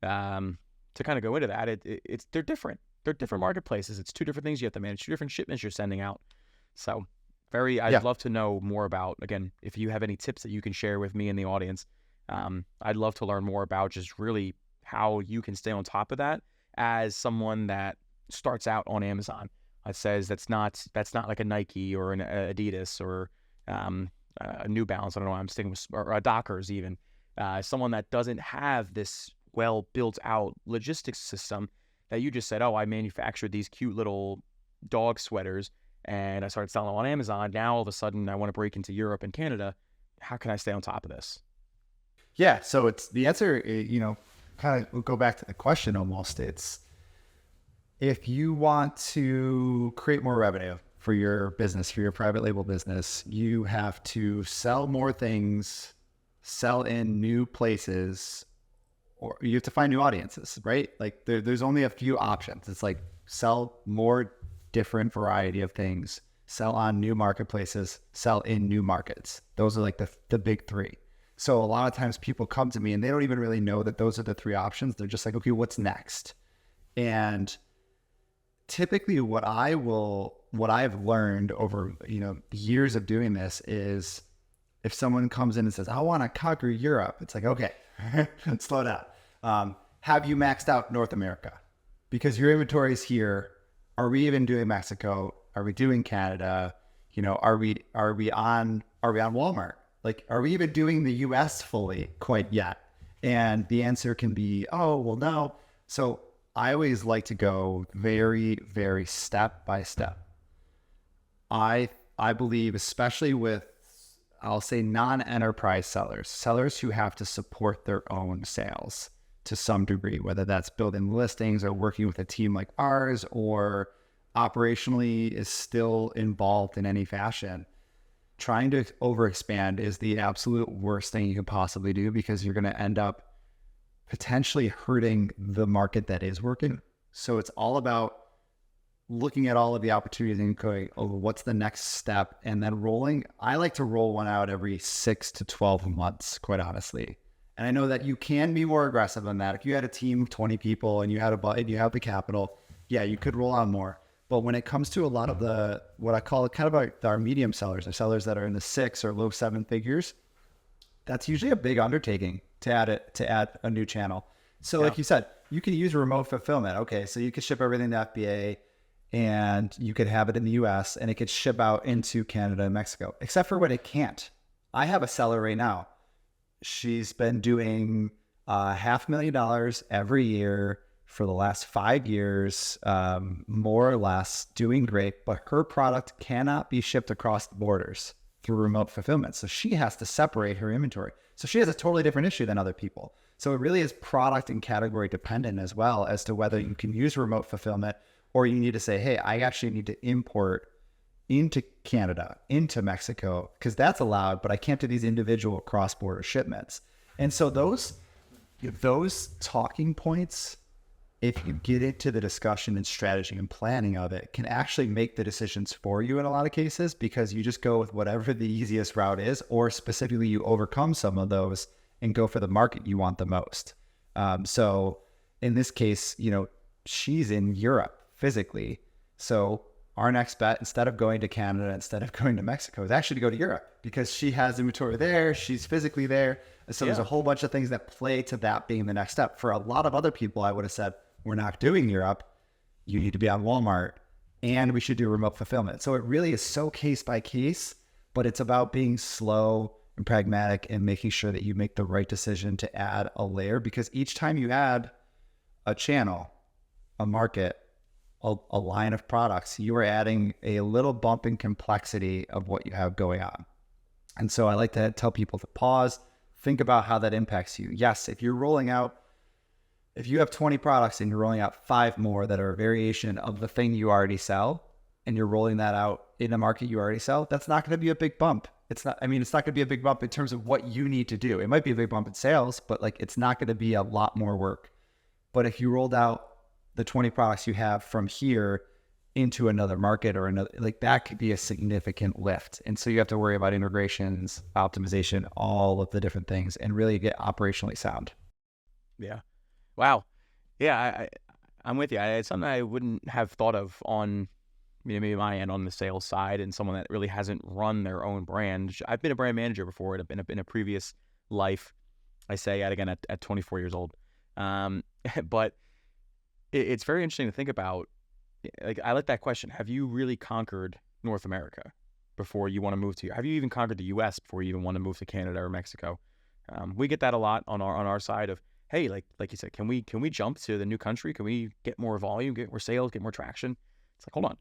[SPEAKER 1] to kind of go into that, it's they're different. They're different marketplaces. It's 2 different things you have to manage, 2 different shipments you're sending out. So I'd love to know more about, again, if you have any tips that you can share with me and the audience. I'd love to learn more about just really how you can stay on top of that as someone that starts out on Amazon. It says that's not like a Nike or an Adidas or a New Balance. I don't know why I'm sticking with, or a Dockers even. Someone that doesn't have this well built out logistics system that you just said, oh, I manufactured these cute little dog sweaters and I started selling them on Amazon. Now all of a sudden I want to break into Europe and Canada. How can I stay on top of this?
[SPEAKER 2] Yeah. So it's the answer, kind of we'll go back to the question almost. It's if you want to create more revenue for your business, for your private label business, you have to sell more things, sell in new places, or you have to find new audiences, right? Like there's only a few options. It's like sell more different variety of things, sell on new marketplaces, sell in new markets. Those are like the big 3. So a lot of times people come to me and they don't even really know that those are the 3 options. They're just like, okay, what's next? And typically what I've learned over, years of doing this is if someone comes in and says, I want to conquer Europe, it's like, okay, slow down. Have you maxed out North America? Because your inventory is here. Are we even doing Mexico? Are we doing Canada? Are we on Walmart? Like, are we even doing the US fully quite yet? And the answer can be, oh, well, no. So I always like to go very, very step by step. I believe, especially with, I'll say, non-enterprise sellers who have to support their own sales to some degree, whether that's building listings or working with a team like ours or operationally is still involved in any fashion. Trying to overexpand is the absolute worst thing you could possibly do, because you're going to end up potentially hurting the market that is working. So it's all about looking at all of the opportunities and going, oh, what's the next step? And then rolling. I like to roll one out every 6 to 12 months, quite honestly. And I know that you can be more aggressive than that. If you had a team of 20 people and you had a budget, you have the capital, yeah, you could roll out more. But when it comes to a lot of the, what I call kind of our medium sellers, or sellers that are in the 6 or low 7 figures, that's usually a big undertaking to add a new channel. So like you said, you can use remote fulfillment. Okay, so you can ship everything to FBA and you could have it in the US and it could ship out into Canada and Mexico, except for when it can't. I have a seller right now. She's been doing $500,000 every year for the last 5 years, more or less, doing great, but her product cannot be shipped across the borders through remote fulfillment. So she has to separate her inventory. So she has a totally different issue than other people. So it really is product and category dependent as well as to whether you can use remote fulfillment or you need to say, hey, I actually need to import into Canada, into Mexico, because that's allowed, but I can't do these individual cross-border shipments. And so those talking points, if you get into the discussion and strategy and planning of it, can actually make the decisions for you in a lot of cases, because you just go with whatever the easiest route is, or specifically you overcome some of those and go for the market you want the most. So in this case, she's in Europe physically. So our next bet, instead of going to Canada, instead of going to Mexico, is actually to go to Europe, because she has inventory there. She's physically there. So there's a whole bunch of things that play to that being the next step. For a lot of other people, I would have said, we're not doing Europe. You need to be on Walmart, and we should do remote fulfillment. So it really is so case by case, but it's about being slow and pragmatic and making sure that you make the right decision to add a layer, because each time you add a channel, a market, a line of products, you are adding a little bump in complexity of what you have going on. And so I like to tell people to pause, think about how that impacts you. Yes, if you have 20 products and you're rolling out 5 more that are a variation of the thing you already sell, and you're rolling that out in a market you already sell, that's not going to be a big bump. It's not going to be a big bump in terms of what you need to do. It might be a big bump in sales, but it's not going to be a lot more work. But if you rolled out the 20 products you have from here into another market or another, that could be a significant lift. And so you have to worry about integrations, optimization, all of the different things, and really get operationally sound.
[SPEAKER 1] Yeah. Wow. Yeah, I'm with you. It's something I wouldn't have thought of on maybe my end on the sales side, and someone that really hasn't run their own brand. I've been a brand manager before in a previous life. I say that again at 24 years old. But it's very interesting to think about. I like that question. Have you really conquered North America before you want to move to? Have you even conquered the U.S. before you even want to move to Canada or Mexico? We get that a lot on our side of, hey, like you said, can we jump to the new country? Can we get more volume, get more sales, get more traction? It's hold on.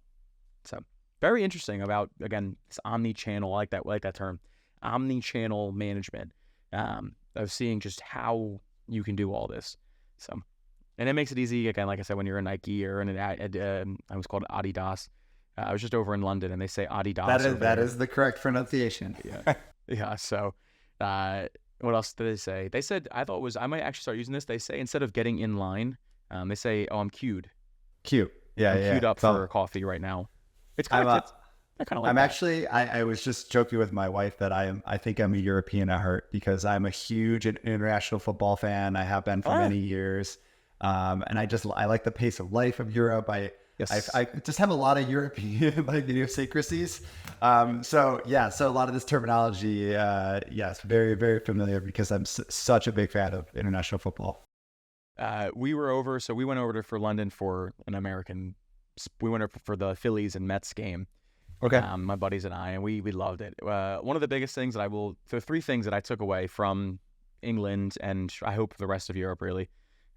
[SPEAKER 1] So very interesting about, again, this omni-channel. I like that term, omni-channel management, of seeing just how you can do all this. So, and it makes it easy, again, like I said, when you're a Nike or I was called Adidas. I was just over in London, and they say Adidas.
[SPEAKER 2] That is the correct pronunciation.
[SPEAKER 1] Yeah. Yeah. So, what else did they say? They said, I might actually start using this. They say, instead of getting in line, they say, oh, I'm queued.
[SPEAKER 2] Cute. Yeah.
[SPEAKER 1] I'm queued up for coffee right now. It's kind of
[SPEAKER 2] I was just joking with my wife that I think I'm a European at heart, because I'm a huge international football fan. I have been for many years. And I like the pace of life of Europe. I just have a lot of European idiosyncrasies. So a lot of this terminology, yes, very, very familiar, because I'm such a big fan of international football.
[SPEAKER 1] We went over for London for we went over for the Phillies and Mets game.
[SPEAKER 2] Okay.
[SPEAKER 1] My buddies and I, and we loved it. One of the biggest things there are 3 things that I took away from England, and I hope the rest of Europe really.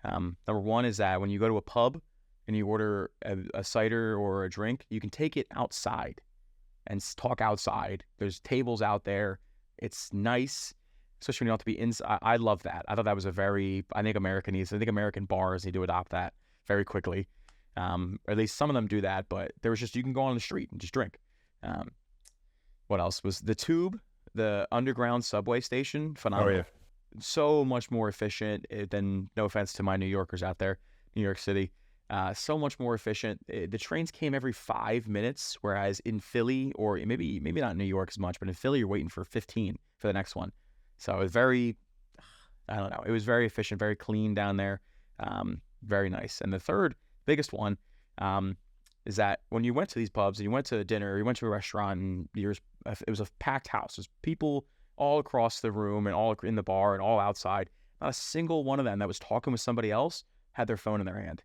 [SPEAKER 1] Number one is that when you go to a pub and you order a cider or a drink, you can take it outside and talk outside. There's tables out there. It's nice, especially when you don't have to be inside. I love that. I thought that was I think American bars need to adopt that very quickly. Or at least some of them do that, but you can go on the street and just drink. What else was the Tube, the underground subway station? Phenomenal. Oh, yeah. So much more efficient than, no offense to my New Yorkers out there, New York City, so much more efficient. The trains came every 5 minutes, whereas in Philly, or maybe not in New York as much, but in Philly, you're waiting for 15 for the next one. So it was it was very efficient, very clean down there, very nice. And the third biggest one is that when you went to these pubs and you went to dinner, or you went to a restaurant, and it was a packed house. There's people all across the room and all in the bar and all outside. Not a single one of them that was talking with somebody else had their phone in their hand.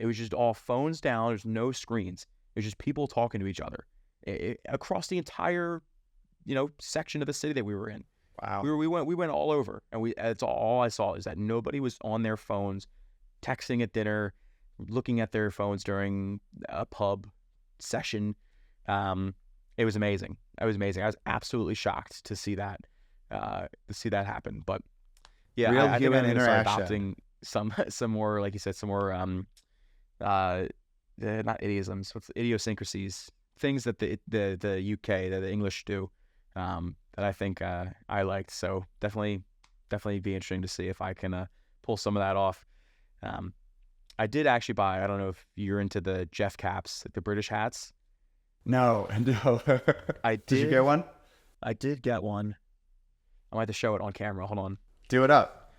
[SPEAKER 1] It was just all phones down. There's no screens. It was just people talking to each other across the entire, section of the city that we were in.
[SPEAKER 2] Wow.
[SPEAKER 1] We went all over, and that's all I saw is that nobody was on their phones, texting at dinner, looking at their phones during a pub session. It was amazing. It was amazing. I was absolutely shocked to see that happen. But yeah,
[SPEAKER 2] Real
[SPEAKER 1] I think
[SPEAKER 2] human
[SPEAKER 1] I'm gonna start
[SPEAKER 2] interaction.
[SPEAKER 1] adopting some more, like you said, some more not idioms, what's idiosyncrasies, things that the UK, that the English do, that I think I liked. So definitely be interesting to see if I can pull some of that off. I did actually buy, I don't know if you're into the Jeff caps, like the British hats.
[SPEAKER 2] No.
[SPEAKER 1] I
[SPEAKER 2] Did you get one?
[SPEAKER 1] I did get one. I might have to show it on camera. Hold on.
[SPEAKER 2] Do it up.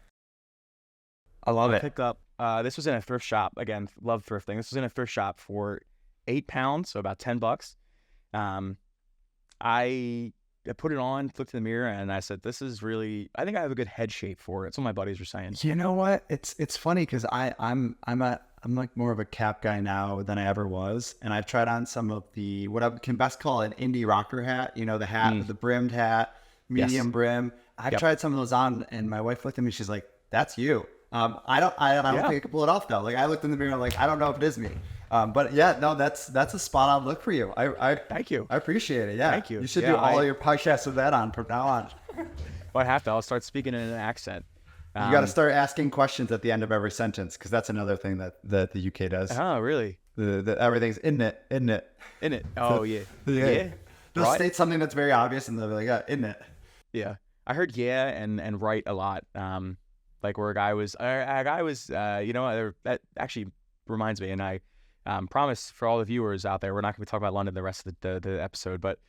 [SPEAKER 2] I love it.
[SPEAKER 1] Picked up, this was in a thrift shop. Again, love thrifting. This was in a thrift shop for £8, so about $10. I put it on, looked in the mirror, and I said, "This is really. I think I have a good head shape for it." That's what my buddies were saying.
[SPEAKER 2] You know what? It's funny because I'm like more of a cap guy now than I ever was, and I've tried on some of the what I can best call an indie rocker hat. The hat with the brimmed hat, medium brim. I've tried some of those on, and my wife looked at me. She's like, "That's you." I don't think I can pull it off though. Like I looked in the mirror, like I don't know if it is me. But yeah, no, that's a spot on look for you. I
[SPEAKER 1] Thank you.
[SPEAKER 2] I appreciate it. Yeah,
[SPEAKER 1] Thank you.
[SPEAKER 2] You should do all your podcasts with that on from now on.
[SPEAKER 1] Well, I have to. I'll start speaking in an accent.
[SPEAKER 2] You got to start asking questions at the end of every sentence because that's another thing that the UK does.
[SPEAKER 1] Oh, really?
[SPEAKER 2] The everything's isn't it?
[SPEAKER 1] In it. Oh, yeah.
[SPEAKER 2] Yeah. They'll state something that's very obvious and they'll be like, isn't it?
[SPEAKER 1] Yeah. I heard yeah and right a lot. Like where a guy was, that actually reminds me, and I promise for all the viewers out there, we're not going to be talking about London the rest of the episode, but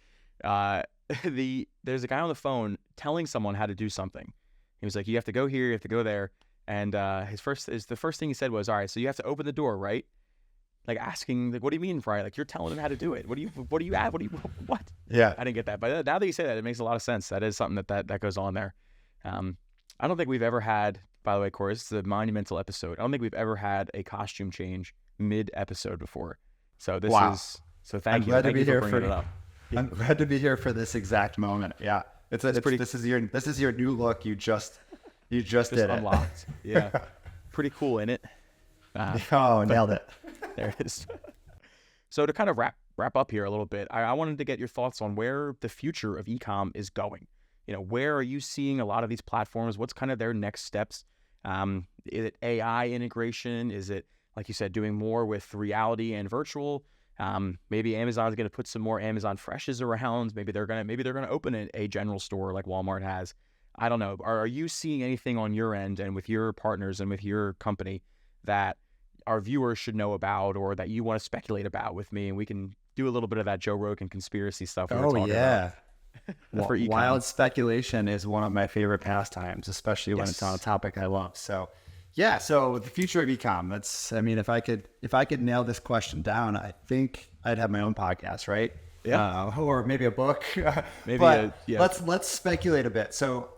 [SPEAKER 1] there's a guy on the phone telling someone how to do something. He was like, you have to go here, you have to go there. And the first thing he said was, all right, so you have to open the door, right? Like asking, like, what do you mean, right? Like you're telling him how to do it. What what?
[SPEAKER 2] Yeah.
[SPEAKER 1] I didn't get that. But now that you say that, it makes a lot of sense. That is something that goes on there. I don't think we've ever had, by the way, Corey, this is a monumental episode. I don't think we've ever had a costume change mid-episode before. So this is, so thank you. Thank you for bringing it up.
[SPEAKER 2] I'm glad to be here for this exact moment. Yeah. It's pretty, this is your new look. You just did it.
[SPEAKER 1] Unlocked. Yeah. Pretty cool, isn't it?
[SPEAKER 2] Nailed it.
[SPEAKER 1] There it is. So to kind of wrap up here a little bit, I wanted to get your thoughts on where the future of e-com is going. Where are you seeing a lot of these platforms? What's kind of their next steps? Is it AI integration? Is it, like you said, doing more with reality and virtual? Maybe Amazon's going to put some more Amazon Freshes around. Maybe they're going to open a general store like Walmart has. I don't know. Are you seeing anything on your end and with your partners and with your company that our viewers should know about, or that you want to speculate about with me, and we can do a little bit of that Joe Rogan conspiracy stuff we were talking about?
[SPEAKER 2] Wild speculation is one of my favorite pastimes, especially when it's on a topic I love. So yeah, so the future of e-com, if I could nail this question down, I think I'd have my own podcast, right?
[SPEAKER 1] Yeah.
[SPEAKER 2] Or maybe a book. Let's speculate a bit. So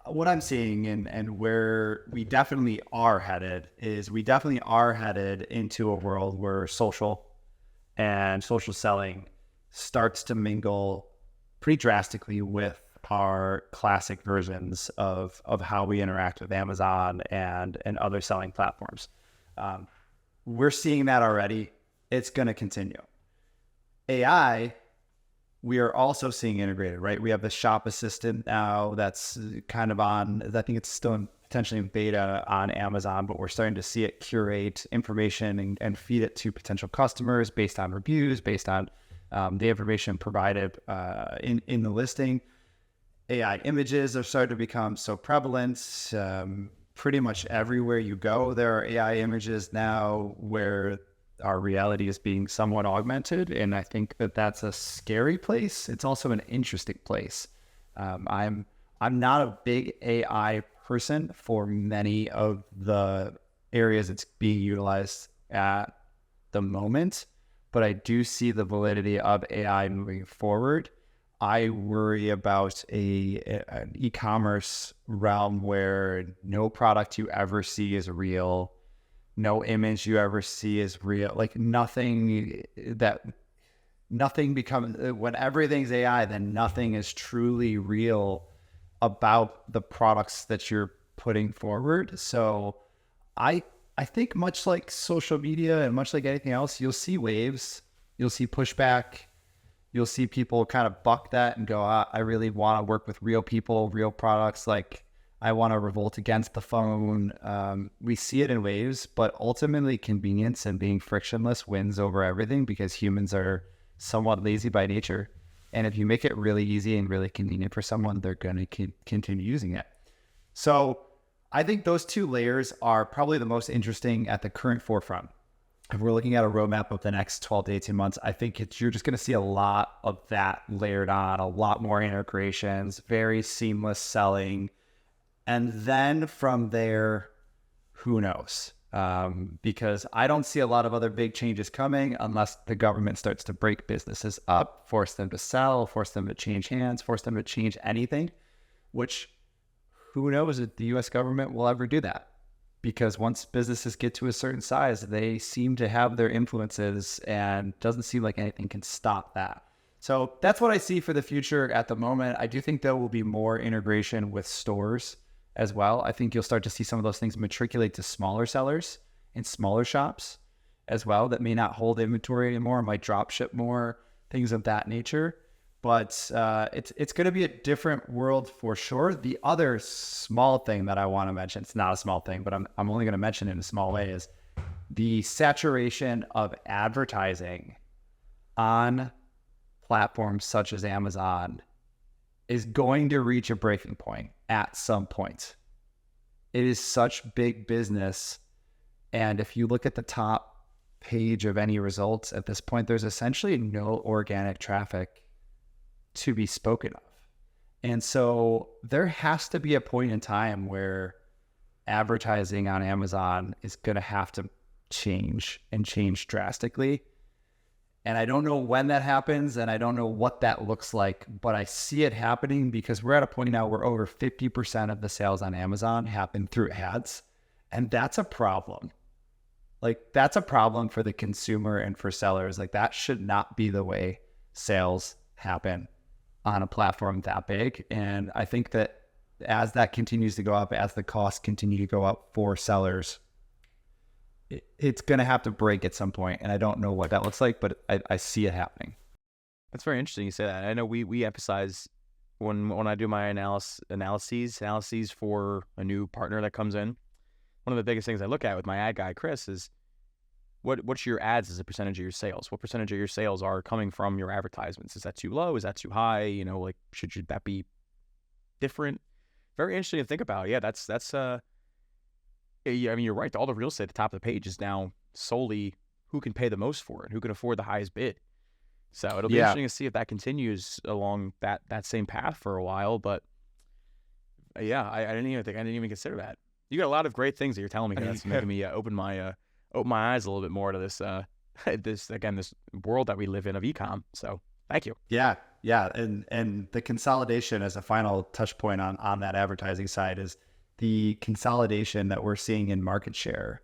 [SPEAKER 2] what I'm seeing and where we definitely are headed is we definitely are headed into a world where social and social selling starts to mingle pretty drastically with our classic versions of how we interact with Amazon and other selling platforms. We're seeing that already. It's going to continue. AI, we are also seeing integrated, right? We have the shop assistant now that's kind of on, I think it's still potentially in beta on Amazon, but we're starting to see it curate information and feed it to potential customers based on reviews, based on the information provided in the listing. AI images are starting to become so prevalent. Pretty much everywhere you go, there are AI images now where our reality is being somewhat augmented. And I think that's a scary place. It's also an interesting place. I'm not a big AI person for many of the areas it's being utilized at the moment, but I do see the validity of AI moving forward. I worry about an e-commerce realm where no product you ever see is real. No image you ever see is real. Like nothing becomes, when everything's AI, then nothing is truly real about the products that you're putting forward. So I think much like social media and much like anything else, you'll see waves, you'll see pushback, you'll see people kind of buck that and go, I really want to work with real people, real products. Like I want to revolt against the phone. We see it in waves, but ultimately convenience and being frictionless wins over everything because humans are somewhat lazy by nature. And if you make it really easy and really convenient for someone, they're going to continue using it. So I think those two layers are probably the most interesting at the current forefront. If we're looking at a roadmap of the next 12 to 18 months, I think you're just going to see a lot of that layered on, a lot more integrations, very seamless selling. And then from there, who knows? Because I don't see a lot of other big changes coming unless the government starts to break businesses up, force them to sell, force them to change hands, force them to change anything, which who knows if the US government will ever do that. Because once businesses get to a certain size, they seem to have their influences and doesn't seem like anything can stop that. So that's what I see for the future at the moment. I do think there will be more integration with stores as well. I think you'll start to see some of those things matriculate to smaller sellers and smaller shops as well that may not hold inventory anymore, might drop ship more, things of that nature. But it's going to be a different world for sure. The other small thing that I want to mention, it's not a small thing, but I'm only going to mention it in a small way, is the saturation of advertising on platforms such as Amazon is going to reach a breaking point at some point. It is such big business. And if you look at the top page of any results at this point, there's essentially no organic traffic to be spoken of. And so there has to be a point in time where advertising on Amazon is going to have to change and change drastically. And I don't know when that happens and I don't know what that looks like, but I see it happening because we're at a point now where over 50% of the sales on Amazon happen through ads. And that's a problem. Like that's a problem for the consumer and for sellers. Like that should not be the way sales happen on a platform that big. And I think that as that continues to go up, as the costs continue to go up for sellers, it's going to have to break at some point. And I don't know what that looks like, but I see it happening.
[SPEAKER 1] That's very interesting you say that. I know we emphasize when I do my analyses for a new partner that comes in, one of the biggest things I look at with my ad guy, Chris, is what's your ads as a percentage of your sales? What percentage of your sales are coming from your advertisements? Is that too low? Is that too high? You know, like should that be different? Very interesting to think about. Yeah, that's yeah, I mean, you're right. All the real estate at the top of the page is now solely who can pay the most for it, who can afford the highest bid. So it'll be interesting to see if that continues along that same path for a while. But yeah, I didn't even consider that. You got a lot of great things that you're telling me. That's making me open my eyes a little bit more to this this world that we live in of e-com. So thank you.
[SPEAKER 2] Yeah. And the consolidation as a final touch point on that advertising side is the consolidation that we're seeing in market share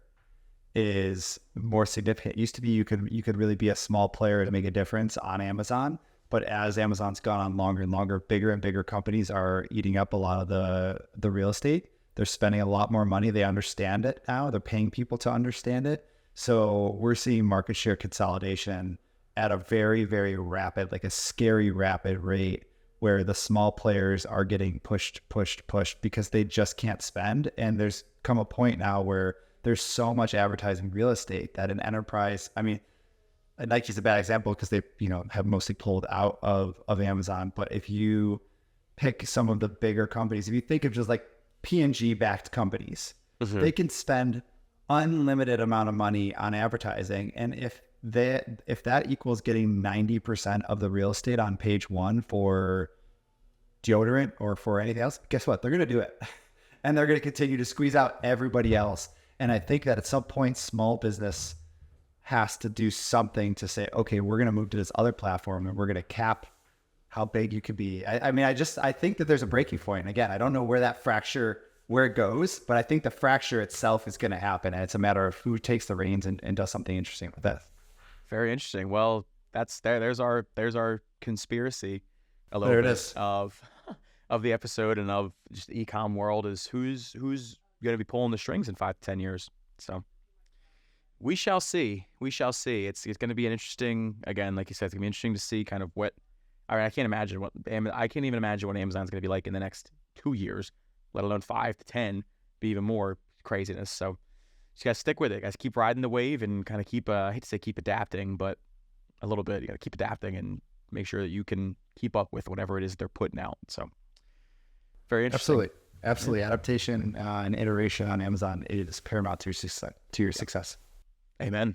[SPEAKER 2] is more significant. It used to be you could really be a small player to make a difference on Amazon, but as Amazon's gone on longer and longer, bigger and bigger companies are eating up a lot of the real estate. They're spending a lot more money. They understand it now. They're paying people to understand it. So we're seeing market share consolidation at a very, very rapid, like a scary rapid rate, where the small players are getting pushed because they just can't spend. And there's come a point now where there's so much advertising real estate that an enterprise, I mean, Nike's a bad example because they, have mostly pulled out of Amazon. But if you pick some of the bigger companies, if you think of just like P&G backed companies, they can spend unlimited amount of money on advertising. And if that equals getting 90% of the real estate on page one for deodorant or for anything else, guess what? They're going to do it. And they're going to continue to squeeze out everybody else. And I think that at some point, small business has to do something to say, okay, we're going to move to this other platform and we're going to cap how big you could be. I think that there's a breaking point. Again, I don't know where that fracture where it goes, but I think the fracture itself is going to happen, and it's a matter of who takes the reins and does something interesting with that.
[SPEAKER 1] Very interesting. Well, there's our conspiracy a little
[SPEAKER 2] There it
[SPEAKER 1] bit
[SPEAKER 2] is.
[SPEAKER 1] of the episode and of just the e-com world is who's going to be pulling the strings in 5 to 10 years. So we shall see. We shall see. It's going to be an interesting, again, like you said, it's going to be interesting to see kind of what, I can't even imagine what Amazon's going to be like in the next 2 years, let alone 5 to 10, be even more craziness. So just got to stick with it. Guys, keep riding the wave and kind of keep, I hate to say keep adapting, but a little bit, you got to keep adapting and make sure that you can keep up with whatever it is they're putting out. So very interesting.
[SPEAKER 2] Absolutely. Adaptation and iteration on Amazon is paramount to your success.
[SPEAKER 1] Amen.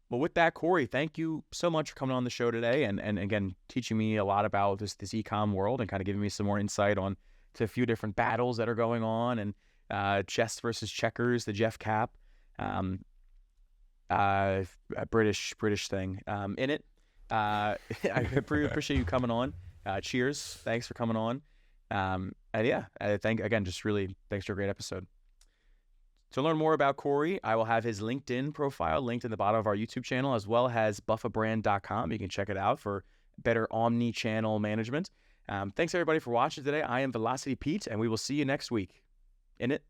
[SPEAKER 1] Well, with that, Corey, thank you so much for coming on the show today and again, teaching me a lot about this e-com world and kind of giving me some more insight on to a few different battles that are going on and chess versus checkers, the Jeff Cap, a British thing in it. I appreciate you coming on. Cheers. Thanks for coming on. And yeah, I think, again, just really thanks for a great episode. To learn more about Corey, I will have his LinkedIn profile linked in the bottom of our YouTube channel, as well as BuffaBrand.com. You can check it out for better omni-channel management. Thanks, everybody, for watching today. I am Velocity Pete, and we will see you next week. In it.